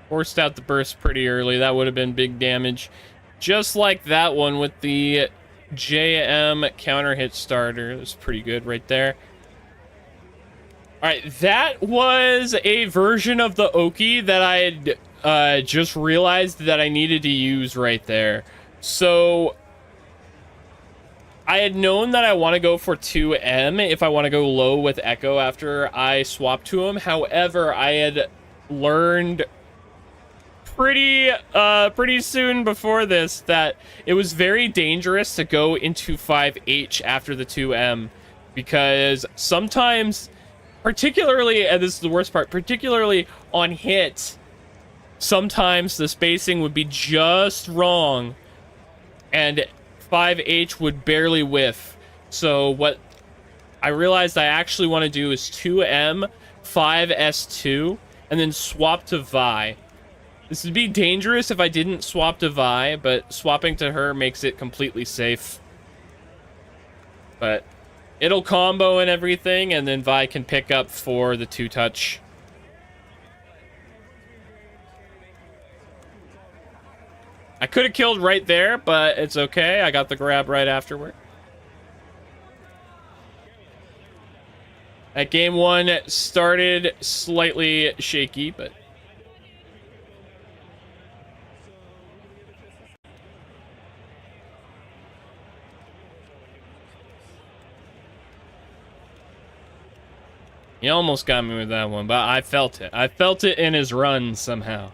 Forced out the burst pretty early. That would have been big damage. Just like that one with the JM counter hit starter. It was pretty good right there. Alright, that was a version of the Oki that I had just realized that I needed to use right there. So, I had known that I want to go for 2M if I want to go low with Echo after I swap to him. However, I had learned pretty soon before this that it was very dangerous to go into 5H after the 2M, because sometimes, particularly, and this is the worst part, particularly on hit, sometimes the spacing would be just wrong and 5H would barely whiff. So what I realized I actually want to do is 2M, 5S2, and then swap to Vi. This would be dangerous if I didn't swap to Vi, but swapping to her makes it completely safe. But it'll combo and everything, and then Vi can pick up for the 2-touch. I could have killed right there, but it's okay. I got the grab right afterward. That game 1 started slightly shaky, but he almost got me with that one, but I felt it. I felt it in his run somehow.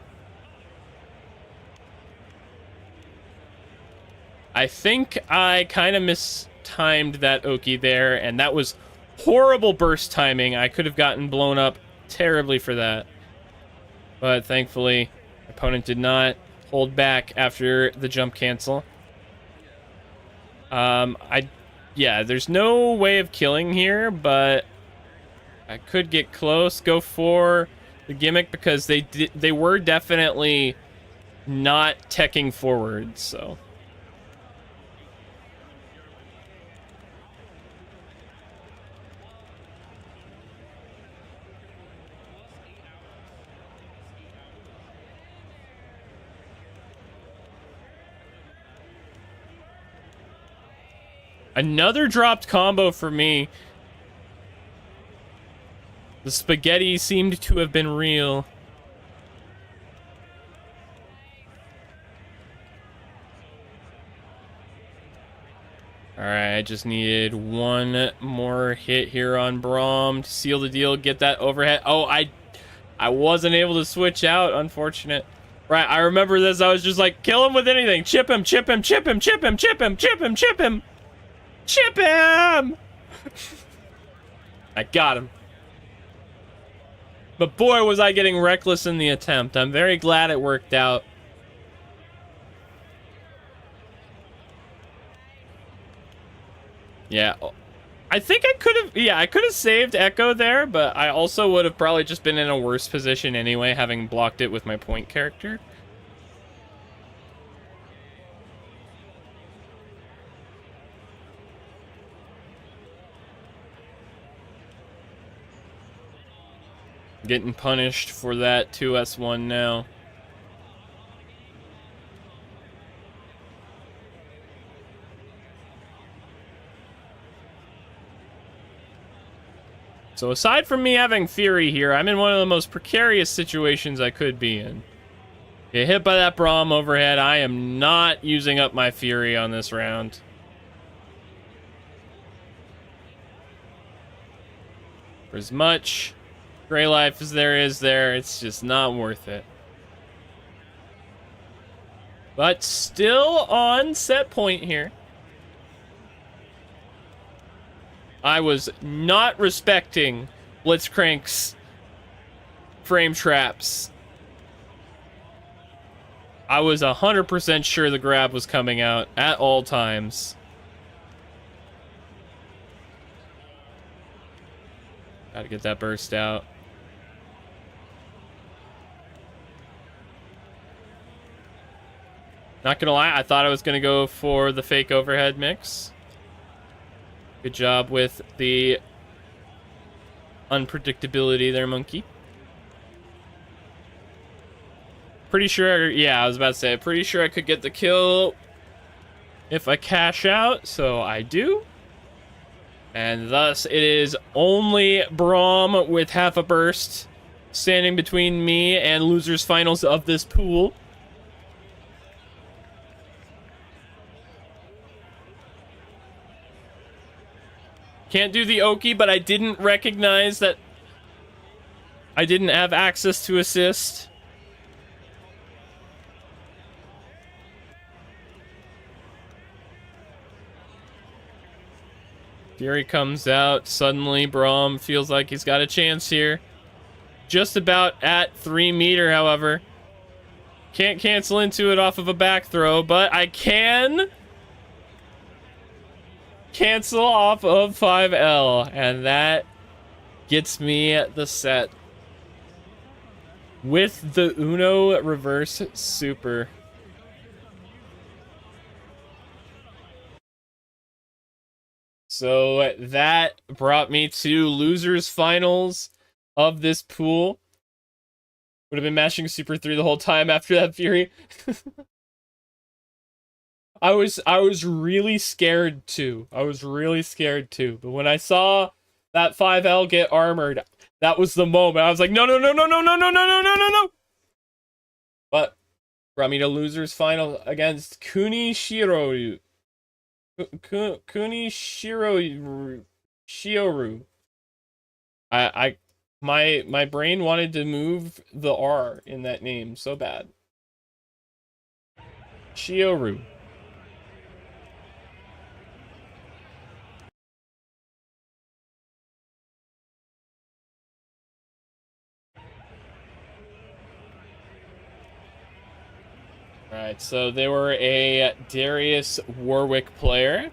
I think I kind of mistimed that Oki there, and that was horrible burst timing. I could have gotten blown up terribly for that. But thankfully, my opponent did not hold back after the jump cancel. Yeah, there's no way of killing here, but I could get close, go for the gimmick, because they were definitely not teching forward, so. Another dropped combo for me. The spaghetti seemed to have been real. Alright, I just needed one more hit here on Braum to seal the deal, get that overhead. Oh, I wasn't able to switch out, unfortunate. Right, I remember this, I was just like, kill him with anything. Chip him, chip him, chip him, chip him, chip him, chip him, chip him. Chip him! I got him. But boy, was I getting reckless in the attempt. I'm very glad it worked out. Yeah. I think I could have, yeah, I could have saved Echo there, but I also would have probably just been in a worse position anyway, having blocked it with my point character. Getting punished for that 2S1 now. So aside from me having Fury here, I'm in one of the most precarious situations I could be in. Get hit by that Braum overhead. I am not using up my Fury on this round. For as much Gray life as there is there, it's just not worth it. But still on set point here. I was not respecting Blitzcrank's frame traps. I was 100% sure the grab was coming out at all times. Gotta get that burst out. Not gonna lie, I thought I was gonna go for the fake overhead mix. Good job with the unpredictability there, monkey. Pretty sure, yeah, I was about to say, pretty sure I could get the kill if I cash out, so I do. And thus, it is only Braum with half a burst standing between me and losers finals of this pool. Can't do the Oki, but I didn't recognize that I didn't have access to assist. Fury comes out. Suddenly, Braum feels like he's got a chance here. Just about at 3 meter, however. Can't cancel into it off of a back throw, but I can cancel off of 5L, and that gets me the set with the OHNO reverse super. So that brought me to losers finals of this pool. Would have been mashing super 3 the whole time after that Fury. I was really scared too. I was really scared too. But when I saw that 5L get armored, that was the moment. I was like, no, no, no, no, no, no, no, no, no, no, no, no. But brought me to losers final against Shioru. My brain wanted to move the R in that name so bad. Shioru. Alright, so they were a Darius Warwick player.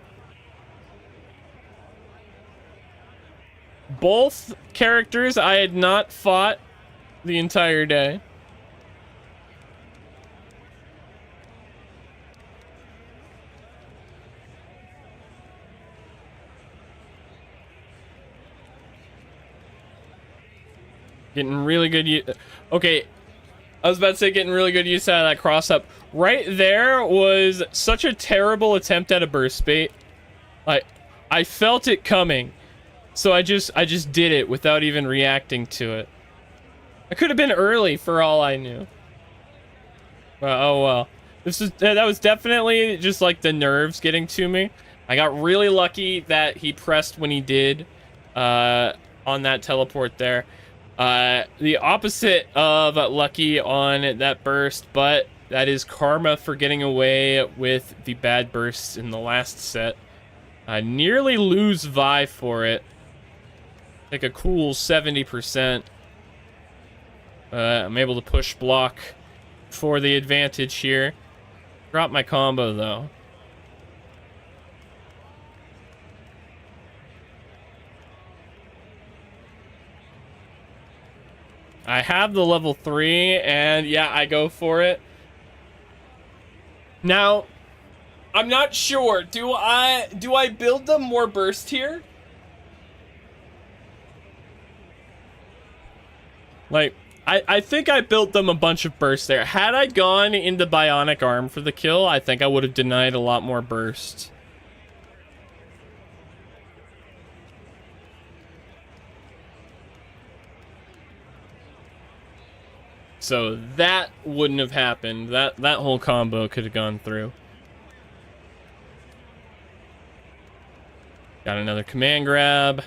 Both characters I had not fought the entire day. Getting really good okay, I was about to say getting really good use out of that cross up. Right there was such a terrible attempt at a burst bait. I felt it coming. So I just did it without even reacting to it. I could have been early for all I knew. Well, oh well. That was definitely just like the nerves getting to me. I got really lucky that he pressed when he did on that teleport there. The opposite of lucky on that burst, but that is karma for getting away with the bad bursts in the last set. I nearly lose Vi for it. Like a cool 70%. I'm able to push block for the advantage here. Drop my combo though. I have the level 3, and yeah, I go for it. Now, I'm not sure. Do I build them more burst here? Like, I think I built them a bunch of burst there. Had I gone into Bionic Arm for the kill, I think I would have denied a lot more burst. So that wouldn't have happened. That whole combo could have gone through. Got another command grab.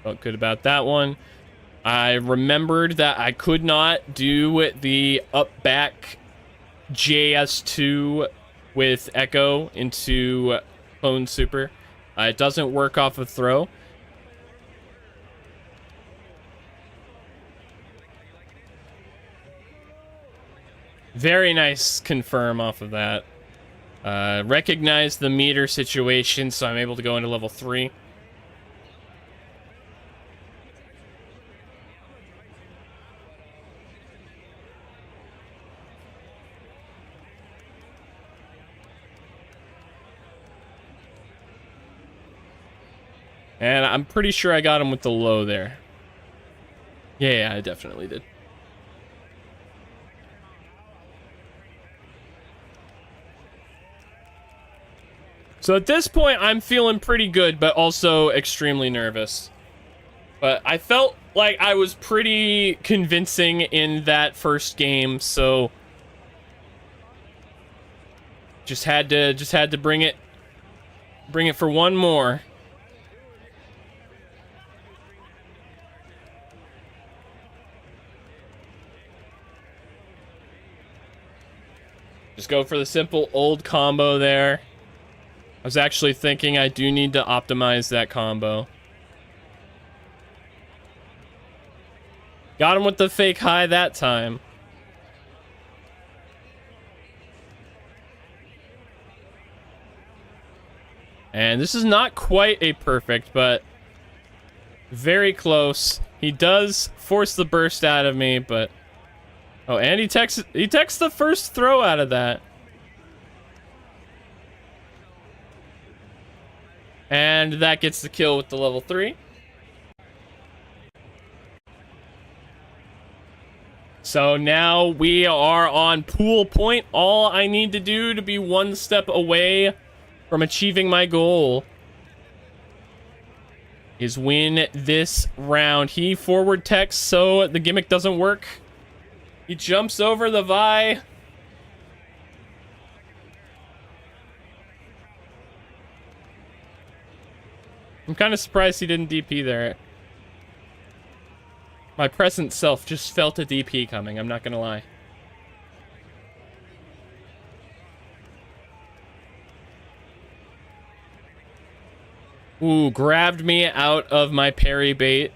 Felt good about that one. I remembered that I could not do the up back JS2 with Echo into Clone Super. It doesn't work off a throw. Very nice confirm off of that. Recognize the meter situation, so I'm able to go into level 3. And I'm pretty sure I got him with the low there. Yeah, I definitely did. So at this point, I'm feeling pretty good, but also extremely nervous. But I felt like I was pretty convincing in that first game, so just had to bring it for one more. Just go for the simple old combo there. I was actually thinking I do need to optimize that combo. Got him with the fake high that time. And this is not quite a perfect, but very close. He does force the burst out of me, but... Oh, and he takes the first throw out of that. And that gets the kill with the level 3. So now we are on pool point. All I need to do to be one step away from achieving my goal is win this round. He forward techs so the gimmick doesn't work. He jumps over the Vi. I'm kind of surprised he didn't DP there. My present self just felt a DP coming, I'm not gonna lie. Ooh, grabbed me out of my parry bait.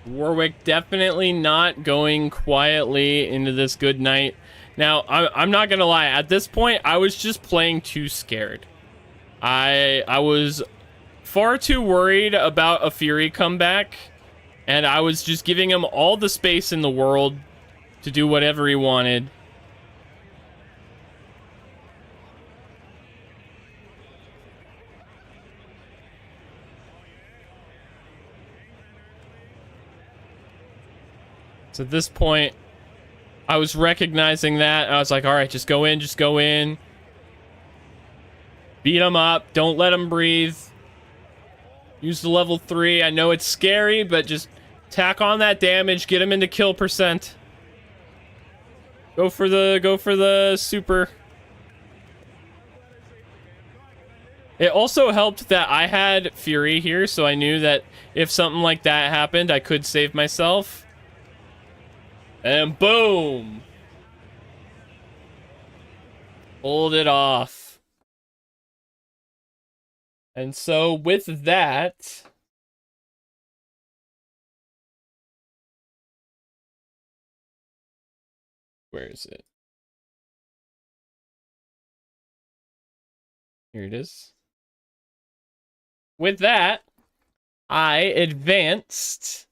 Warwick definitely not going quietly into this good night. Now, I'm not gonna lie. At this point, I was just playing too scared. I was far too worried about a Fury comeback, and I was just giving him all the space in the world to do whatever he wanted. So at this point, I was recognizing that. I was like, all right, just go in, just go in. Beat him up. Don't let him breathe. Use the level 3. I know it's scary, but just tack on that damage. Get him into kill percent. Go for the super. It also helped that I had Fury here, so I knew that if something like that happened, I could save myself. And boom! Pulled it off. And so with that, Where is it? Here it is. With that, I advanced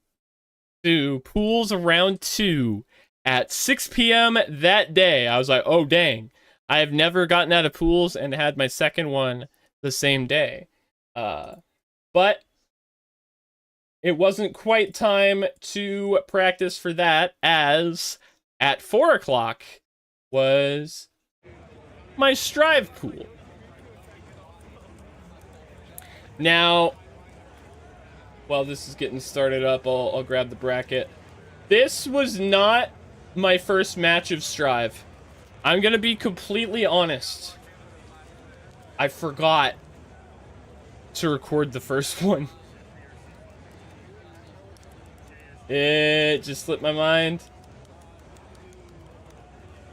to pools round 2 at 6 p.m. that day. I was like, oh, dang. I have never gotten out of pools and had my second one the same day. But it wasn't quite time to practice for that, as at 4 o'clock was my Strive pool. Now, while this is getting started up, I'll grab the bracket. This was not my first match of Strive. I'm gonna be completely honest. I forgot to record the first one. It just slipped my mind.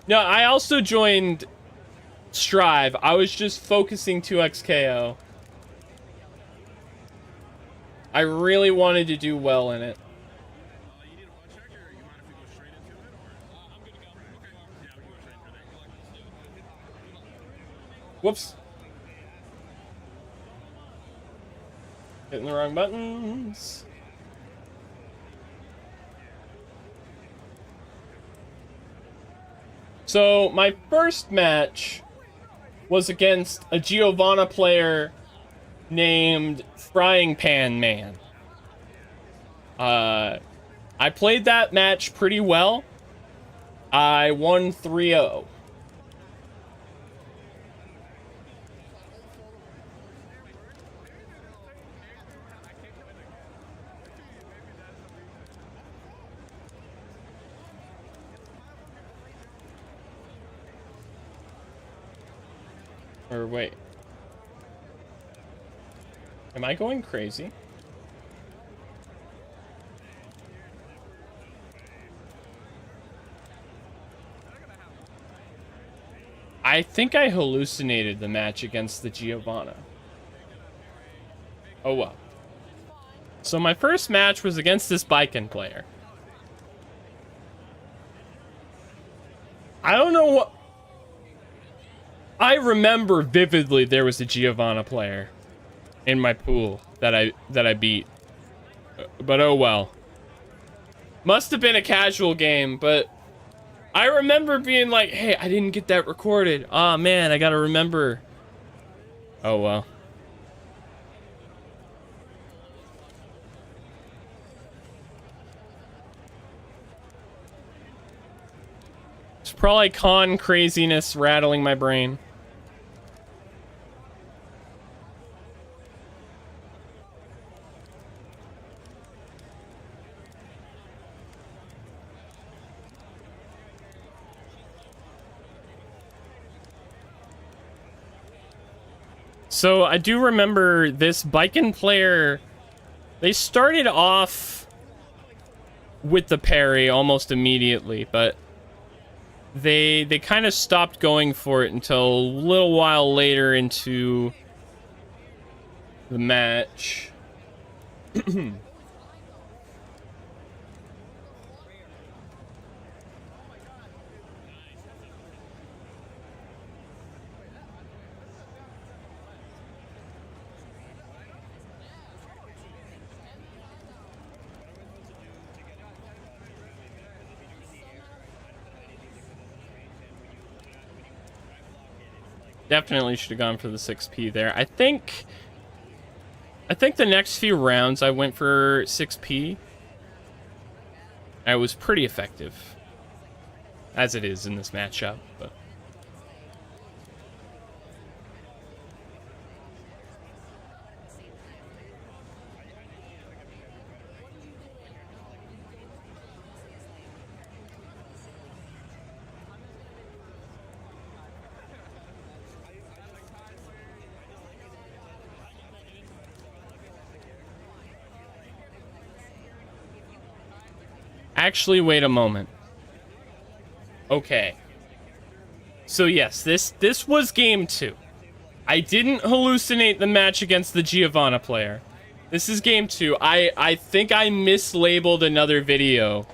No, I also joined Strive. I was just focusing 2xKO. I really wanted to do well in it. Whoops. Hitting the wrong buttons. So, my first match was against a Giovanna player named Frying Pan Man. I played that match pretty well. I won 3-0. Or wait. Am I going crazy? I think I hallucinated the match against the Giovanna. Oh well. So my first match was against this Biken player. I don't know what... I remember vividly there was a Giovanna player in my pool that I beat. But oh well. Must have been a casual game, but I remember being like, hey, I didn't get that recorded. Aw, man, I gotta remember. Oh well. It's probably con craziness rattling my brain. So I do remember this Biken player, they started off with the parry almost immediately, but they kind of stopped going for it until a little while later into the match. Definitely should have gone for the 6p there. I think the next few rounds I went for 6p. I was pretty effective, as it is in this matchup, but actually, wait a moment. Okay. So yes, this was game 2. I didn't hallucinate the match against the Giovanna player. This is game 2. I think I mislabeled another video.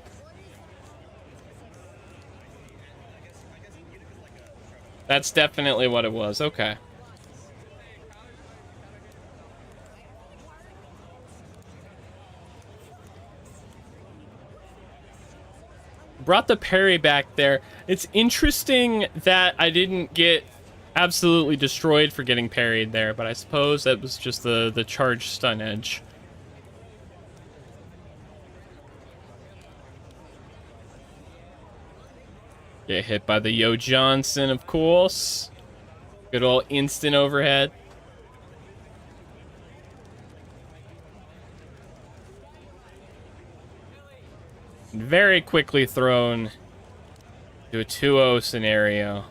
That's definitely what it was. Okay. Brought the parry back there. It's interesting that I didn't get absolutely destroyed for getting parried there, but I suppose that was just the charge stun edge. Get hit by the Yo Johnson, of course. Good old instant overhead. Very quickly thrown to a 2-0 scenario.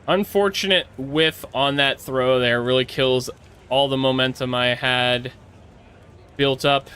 Unfortunate whiff on that throw there. Really kills all the momentum I had built up.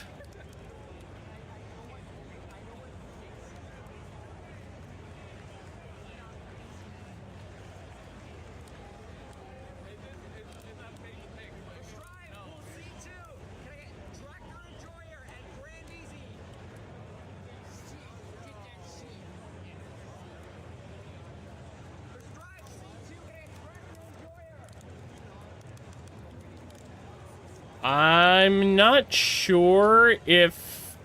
I'm not sure if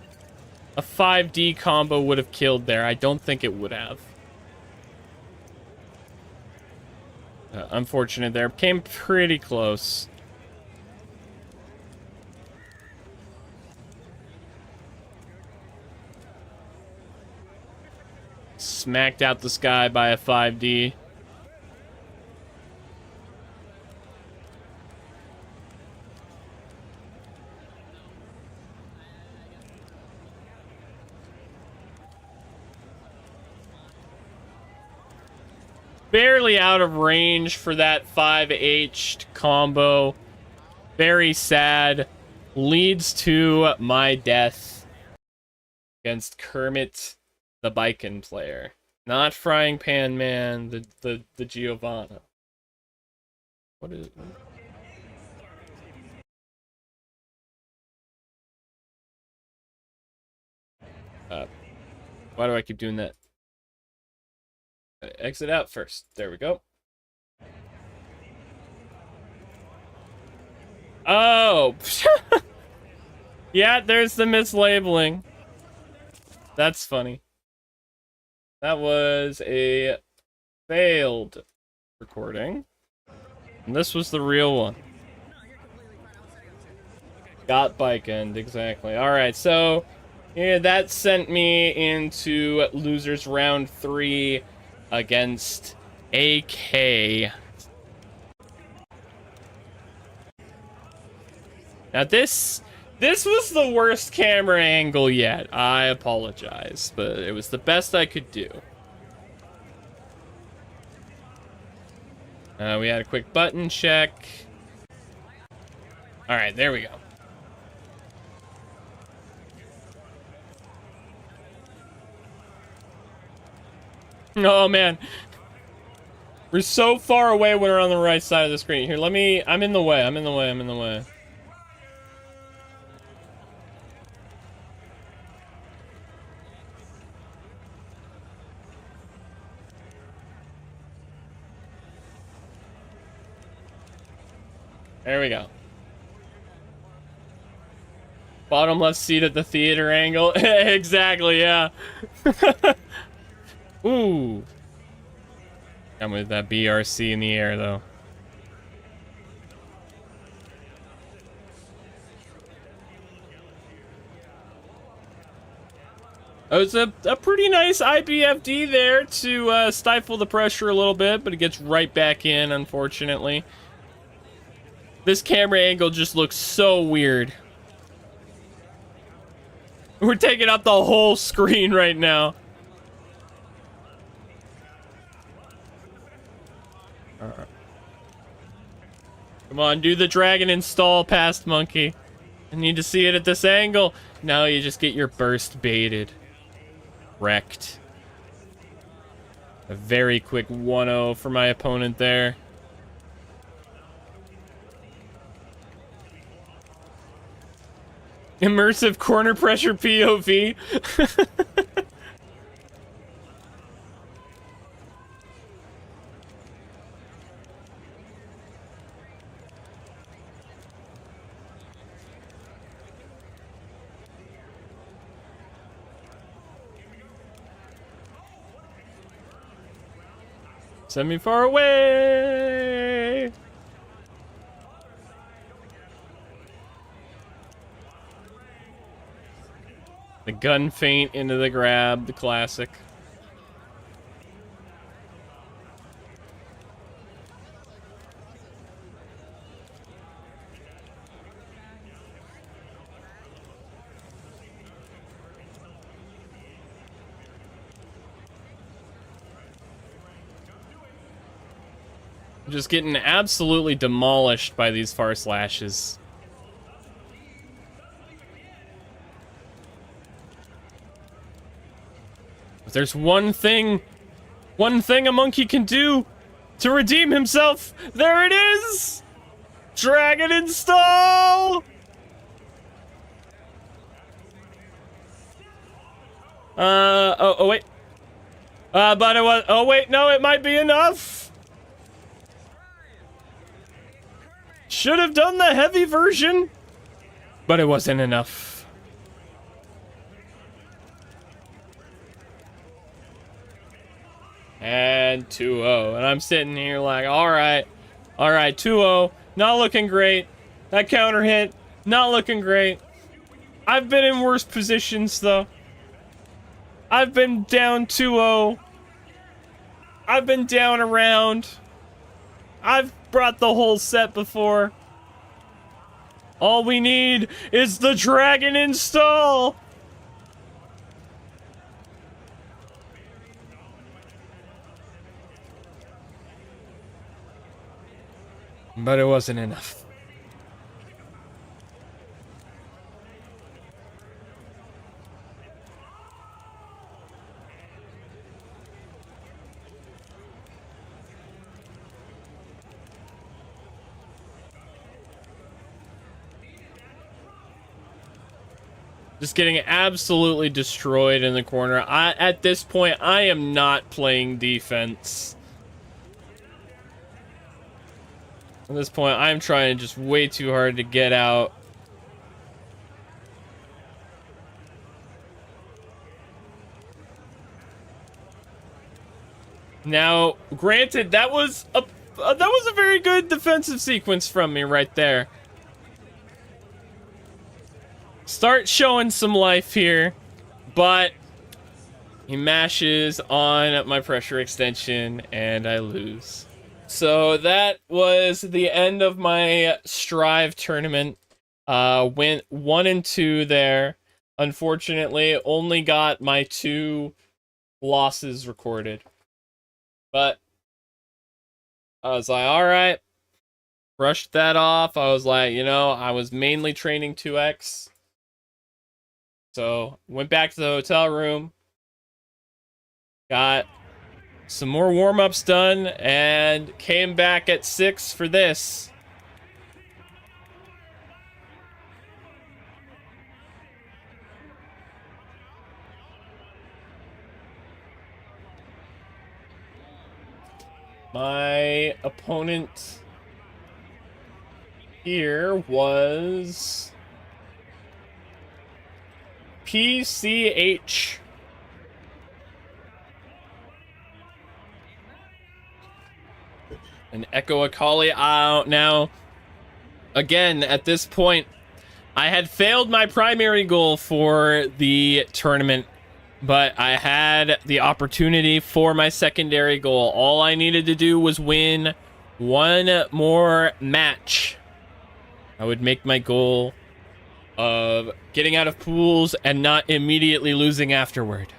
a 5D combo would have killed there. I don't think it would have. Unfortunate there. Came pretty close. Smacked out the sky by a 5D. Barely out of range for that 5H'd combo. Very sad. Leads to my death against Kermit the Bicon player. Not Frying Pan Man, the Giovanna. What is it? Why do I keep doing that? Exit out first. There we go. Oh! Yeah, there's the mislabeling. That's funny. That was a failed recording. And this was the real one. Got bike-end, exactly. Alright, so yeah, that sent me into losers round 3 against AK. Now this was the worst camera angle yet. I apologize, but it was the best I could do. We had a quick button check. All right, there we go. Oh man, we're so far away when we're on the right side of the screen. Here, let me. I'm in the way. I'm in the way. I'm in the way. There we go. Bottom left seat at the theater angle. Exactly, yeah. Ooh. I'm with that BRC in the air, though. Oh, it's a pretty nice IBFD there to stifle the pressure a little bit, but it gets right back in, unfortunately. This camera angle just looks so weird. We're taking up the whole screen right now. Come on, do the dragon install past monkey. I need to see it at this angle. No, you just get your burst baited. Wrecked. A very quick 1-0 for my opponent there. Immersive corner pressure POV. Send me far away. The gun feint into the grab, the classic. Just getting absolutely demolished by these far slashes. If there's one thing a monkey can do to redeem himself, there it is! Dragon install! Oh wait. But it was, oh wait, no, it might be enough. Should have done the heavy version, but it wasn't enough. And 2-0. And I'm sitting here like, alright, 2-0. Not looking great. That counter hit, not looking great. I've been in worse positions, though. I've been down 2-0. I've been down around. I've brought the whole set before. All we need is the dragon install. But it wasn't enough. Just getting absolutely destroyed in the corner. At this point, I am not playing defense. At this point, I'm trying just way too hard to get out. Now, granted, that was a very good defensive sequence from me right there. Start showing some life here, but he mashes on my pressure extension and I lose. So that was the end of my Strive tournament. Went 1 and 2 there. Unfortunately, only got my 2 losses recorded. But I was like, all right, brushed that off. I was like, you know, I was mainly training 2x. So went back to the hotel room, got some more warm-ups done, and came back at 6 for this. My opponent here was PCH. And Echo Akali out now. Again, at this point, I had failed my primary goal for the tournament, but I had the opportunity for my secondary goal. All I needed to do was win 1 more match. I would make my goal of getting out of pools and not immediately losing afterward.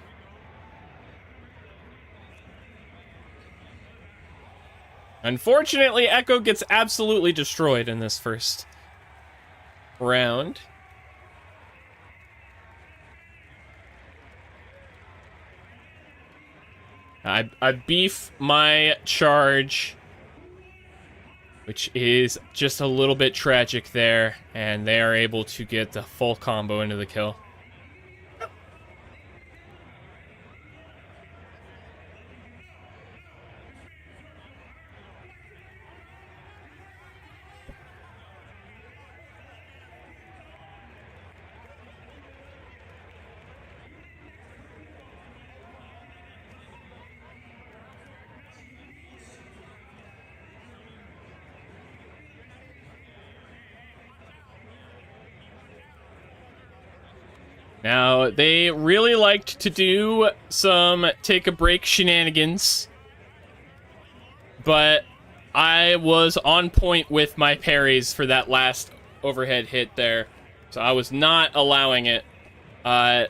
Unfortunately, Echo gets absolutely destroyed in this first round. I beef my charge which is just a little bit tragic there, and they are able to get the full combo into the kill. Now, they really liked to do some take a break shenanigans, but I was on point with my parries for that last overhead hit there, so I was not allowing it. Kind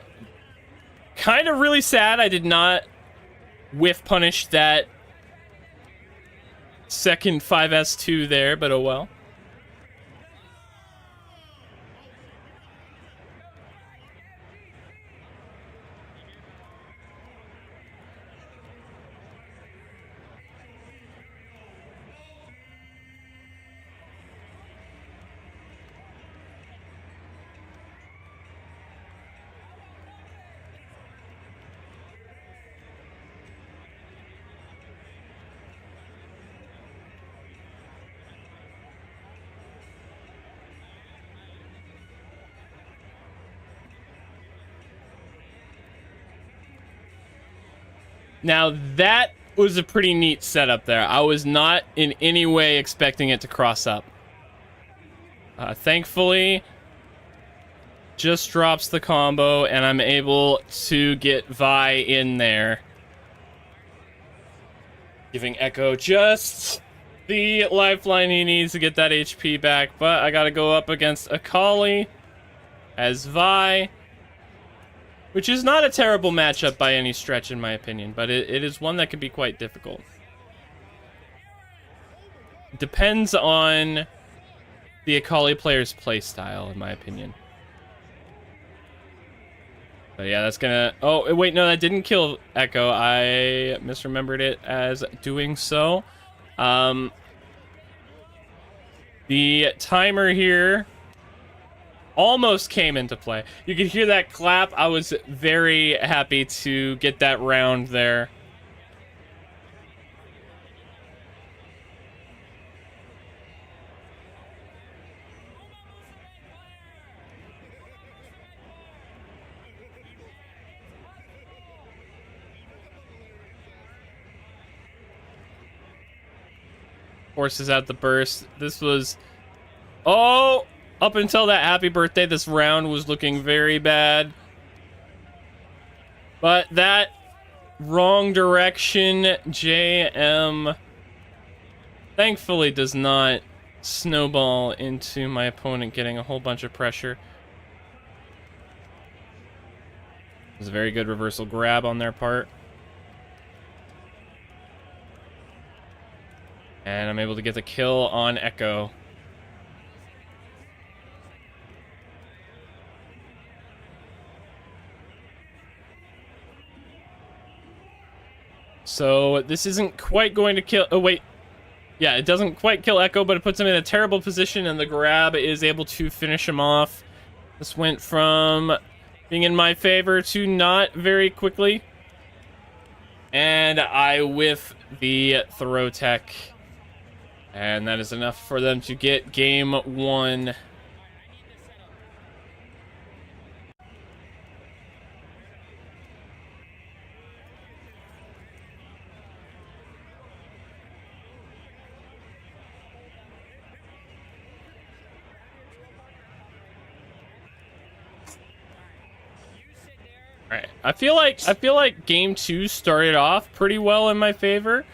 of really sad I did not whiff punish that second 5S2 there, but oh well. Now, that was a pretty neat setup there. I was not in any way expecting it to cross up. Thankfully, just drops the combo, and I'm able to get Vi in there. Giving Echo just the lifeline he needs to get that HP back, but I gotta go up against Akali as Vi. Which is not a terrible matchup by any stretch, in my opinion, but it is one that can be quite difficult. Depends on the Akali player's playstyle, in my opinion. But yeah, that's gonna... Oh, wait, no, that didn't kill Echo. I misremembered it as doing so. The timer here almost came into play. You could hear that clap. I was very happy to get that round there. Forces out the burst. This was... Oh! Up until that happy birthday, this round was looking very bad. But that wrong direction JM thankfully does not snowball into my opponent getting a whole bunch of pressure. It was a very good reversal grab on their part. And I'm able to get the kill on Echo. So this isn't quite going to kill... Oh, wait. Yeah, it doesn't quite kill Echo, but it puts him in a terrible position, and the grab is able to finish him off. This went from being in my favor to not very quickly. And I whiff the throw tech. And that is enough for them to get game one. Alright, I feel like game two started off pretty well in my favor.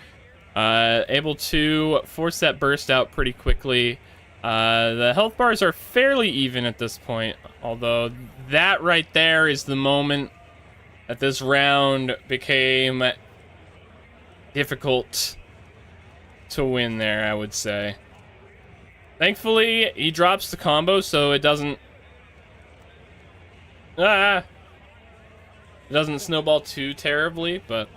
Able to force that burst out pretty quickly. The health bars are fairly even at this point, although that right there is the moment that this round became difficult to win there, I would say. Thankfully, he drops the combo, so it doesn't... It doesn't snowball too terribly, but...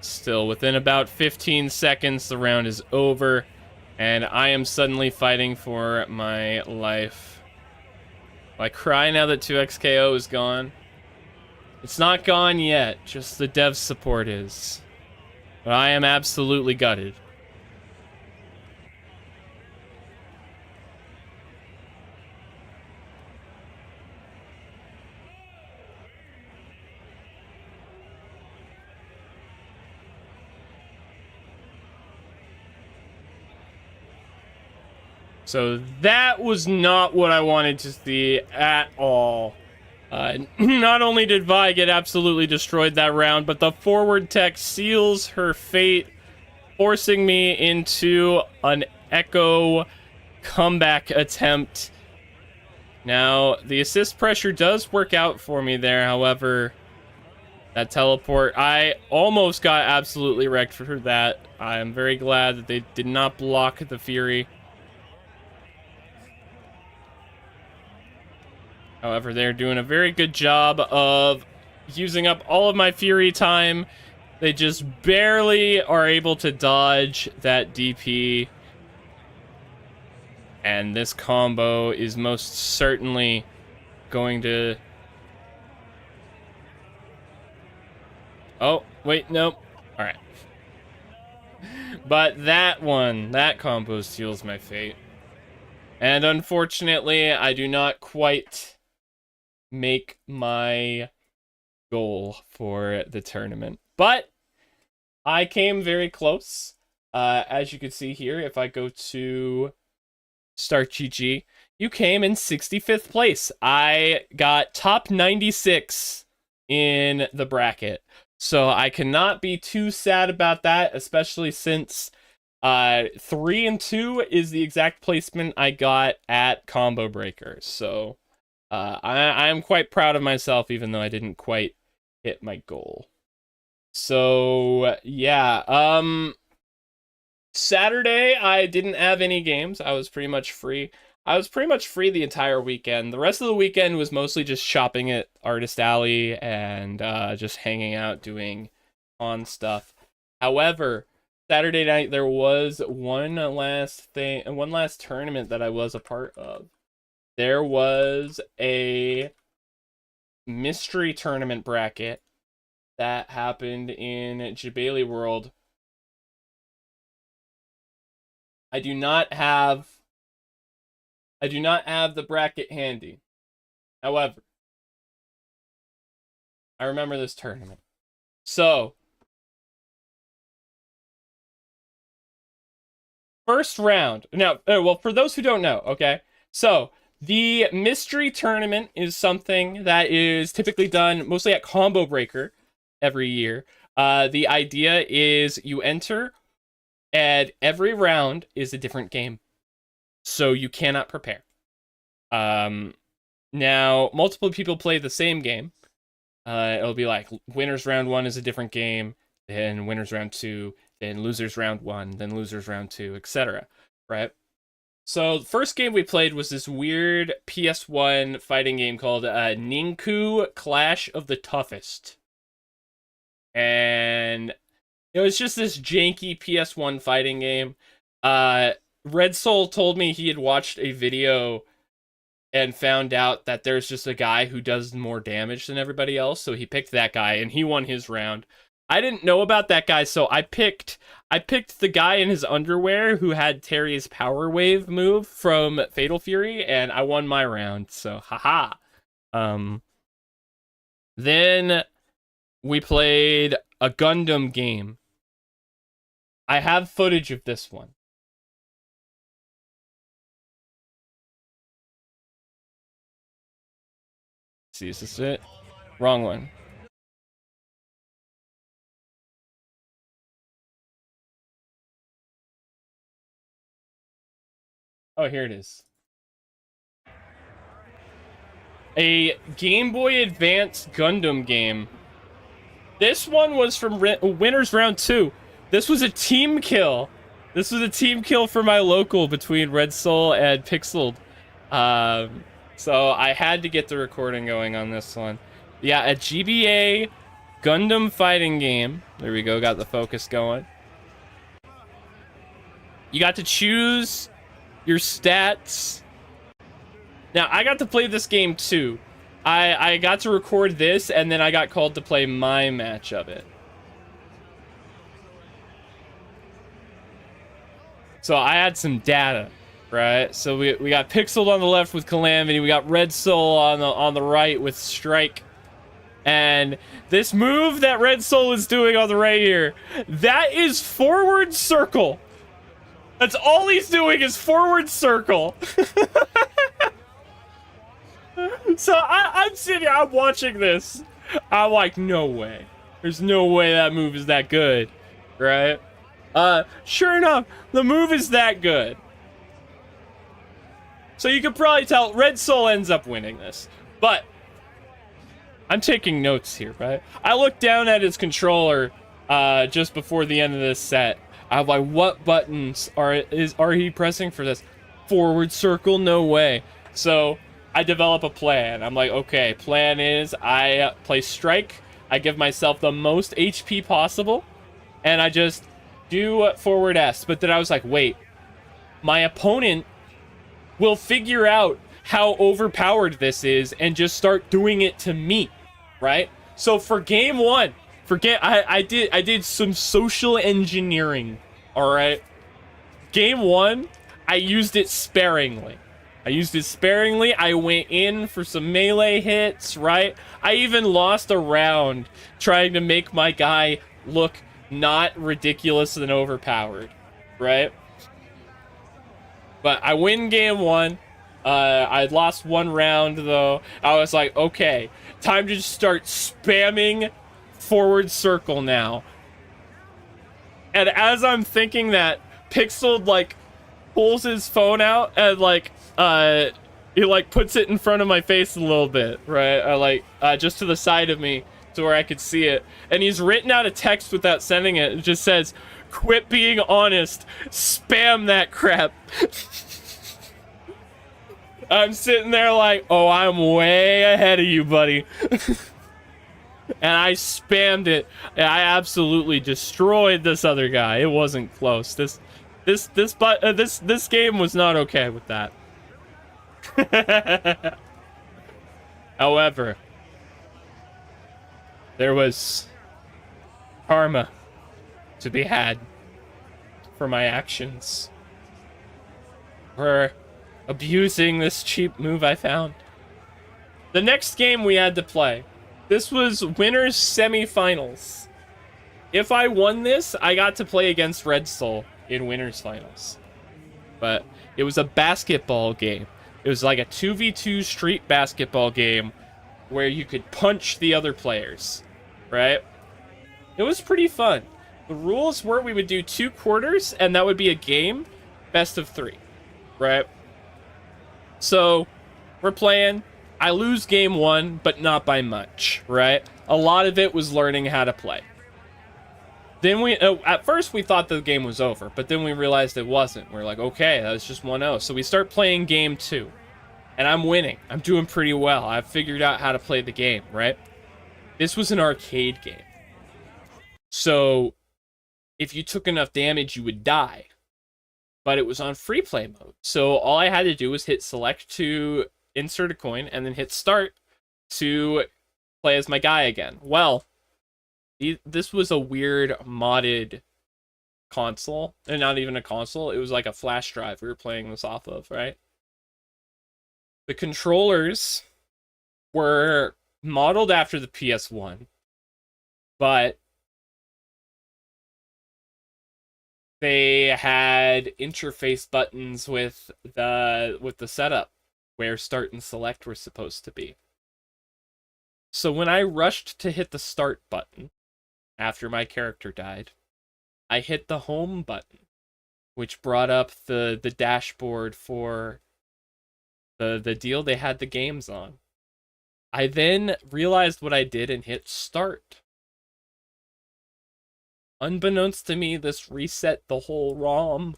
Still, within about 15 seconds, the round is over, and I am suddenly fighting for my life. I cry now that 2xKO is gone. It's not gone yet, just the dev support is. But I am absolutely gutted. So that was not what I wanted to see at all. Not only did Vi get absolutely destroyed that round, but the forward tech seals her fate, forcing me into an Echo comeback attempt. Now, the assist pressure does work out for me there, however, that teleport, I almost got absolutely wrecked for that. I am very glad that they did not block the Fury. However, they're doing a very good job of using up all of my Fury time. They just barely are able to dodge that DP. And this combo is most certainly going to... Oh, wait, nope. Alright. But that one, that combo seals my fate. And unfortunately, I do not quite make my goal for the tournament. But I came very close. As you can see here, if I go to Start GG, you came in 65th place. I got top 96 in the bracket. So I cannot be too sad about that, especially since 3 and 2 is the exact placement I got at Combo Breaker. So I am quite proud of myself, even though I didn't quite hit my goal. So yeah, Saturday I didn't have any games. I was pretty much free. I was pretty much free the entire weekend. The rest of the weekend was mostly just shopping at Artist Alley and just hanging out, doing on stuff. However, Saturday night there was one last tournament that I was a part of. There was a mystery tournament bracket that happened in Jabali World. I do not have the bracket handy. However, I remember this tournament. So, first round. Now, well, for those who don't know, okay? So, the mystery tournament is something that is typically done mostly at Combo Breaker every year. The idea is you enter, and every round is a different game. So you cannot prepare. Now, multiple people play the same game. It'll be like winners round 1 is a different game, then winners round 2, then losers round 1, then losers round 2, etc. Right? So the first game we played was this weird PS1 fighting game called Ninku Clash of the Toughest. And it was just this janky PS1 fighting game. Red Soul told me he had watched a video and found out that there's just a guy who does more damage than everybody else, so he picked that guy and he won his round. I didn't know about that guy, so I picked the guy in his underwear who had Terry's Power Wave move from Fatal Fury, and I won my round, so haha. Then we played a Gundam game. I have footage of this one. See, is this it? Wrong one. Oh, here it is. A Game Boy Advance Gundam game. This one was from Winners Round 2. This was a team kill. This was a team kill for my local between Red Soul and Pixeled. So I had to get the recording going on this one. Yeah, at GBA Gundam fighting game. There we go, got the focus going. You got to choose your stats. Now, I got to play this game too. I got to record this, and then I got called to play my match of it. So I had some data, right? So we got Pixeled on the left with Calamity, we got Red Soul on the right with Strike. And this move that Red Soul is doing on the right here, that is forward circle. That's all he's doing is forward circle. So I'm sitting here, I'm watching this. I'm like, no way. There's no way that move is that good, right? Sure enough, the move is that good. So you can probably tell Red Soul ends up winning this. But I'm taking notes here, right? I looked down at his controller just before the end of this set. I'm like, what buttons are he pressing for this? Forward circle? No way. So I develop a plan. I'm like, okay, plan is I play Strike. I give myself the most HP possible. And I just do forward S. But then I was like, wait. My opponent will figure out how overpowered this is and just start doing it to me, right? So for game one, I did some social engineering, all right? Game one, I used it sparingly. I went in for some melee hits, right? I even lost a round trying to make my guy look not ridiculous and overpowered, right? But I win game one. I lost one round, though. I was like, okay, time to just start spamming forward circle now. And as I'm thinking that, Pixeled, like, pulls his phone out and, like, he, like, puts it in front of my face a little bit, right? Just to the side of me to where I could see it. And he's written out a text without sending it. It just says, quit being honest. Spam that crap. I'm sitting there like, oh, I'm way ahead of you, buddy. And I spammed it. And I absolutely destroyed this other guy. It wasn't close. This game was not okay with that. However, there was karma to be had for my actions. For abusing this cheap move I found. The next game we had to play. This was winners semifinals. If I won this, I got to play against Red Soul in winners finals. But it was a basketball game. It was like a 2v2 street basketball game where you could punch the other players, right? It was pretty fun. The rules were we would do 2 quarters and that would be a game, best of 3, right? So we're playing. I lose game 1, but not by much, right? A lot of it was learning how to play. Then at first we thought the game was over, but then we realized it wasn't. We're like, okay, that was just 1-0. So we start playing game 2, and I'm winning. I'm doing pretty well. I've figured out how to play the game, right? This was an arcade game. So if you took enough damage, you would die. But it was on free play mode. So all I had to do was hit select to insert a coin and then hit start to play as my guy again. Well, this was a weird modded console. And not even a console. It was like a flash drive we were playing this off of, right? The controllers were modeled after the PS1. But they had interface buttons with the setup where start and select were supposed to be. So when I rushed to hit the start button after my character died, I hit the home button, which brought up the dashboard for the deal they had the games on. I then realized what I did and hit start. Unbeknownst to me, this reset the whole ROM.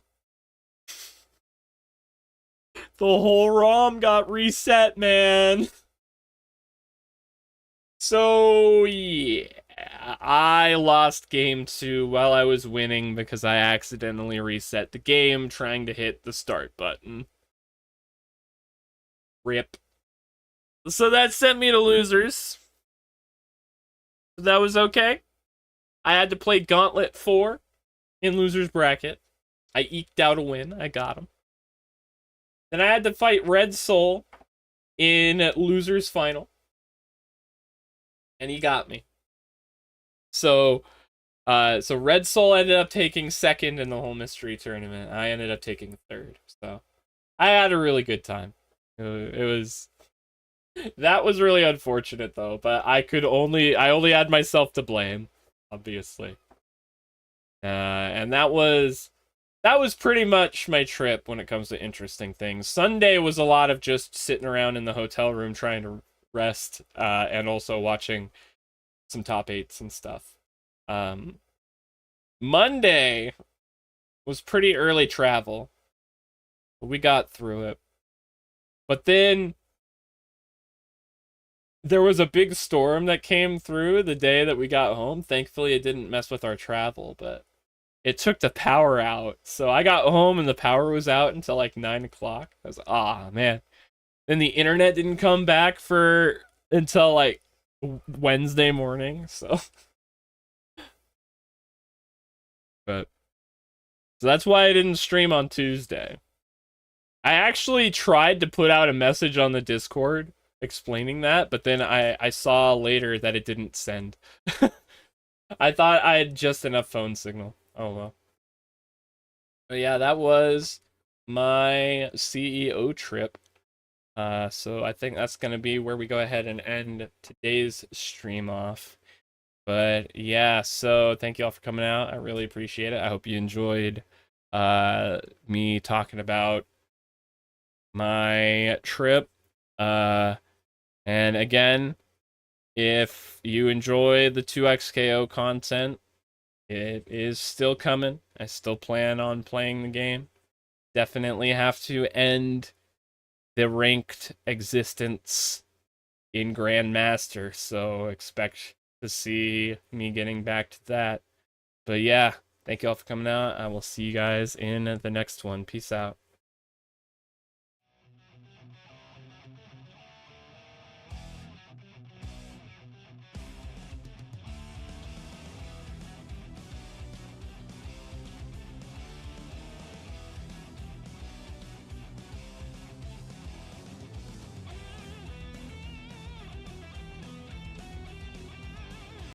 The whole ROM got reset, man. So, yeah. I lost game 2 while I was winning because I accidentally reset the game trying to hit the start button. Rip. So that sent me to losers. That was okay. I had to play Gauntlet 4 in losers bracket. I eked out a win. I got him. Then I had to fight Red Soul in losers final. And he got me. So Red Soul ended up taking second in the whole mystery tournament. I ended up taking third. So I had a really good time. It was that was really unfortunate though, but I only had myself to blame, obviously. And that was pretty much my trip when it comes to interesting things. Sunday was a lot of just sitting around in the hotel room trying to rest, and also watching some top 8s and stuff. Monday was pretty early travel. But we got through it. But then there was a big storm that came through the day that we got home. Thankfully, it didn't mess with our travel, but it took the power out. So I got home and the power was out until like 9 o'clock. I was man. Then the internet didn't come back until like Wednesday morning. So that's why I didn't stream on Tuesday. I actually tried to put out a message on the Discord explaining that, but then I saw later that it didn't send. I thought I had just enough phone signal. Oh well. But yeah, that was my CEO trip. So I think that's gonna be where we go ahead and end today's stream off. But yeah, so thank you all for coming out. I really appreciate it. I hope you enjoyed me talking about my trip. And again, if you enjoy the 2XKO content, it is still coming. I still plan on playing the game. Definitely have to end the ranked existence in Grandmaster, so expect to see me getting back to that. But yeah, thank you all for coming out. I will see you guys in the next one. Peace out.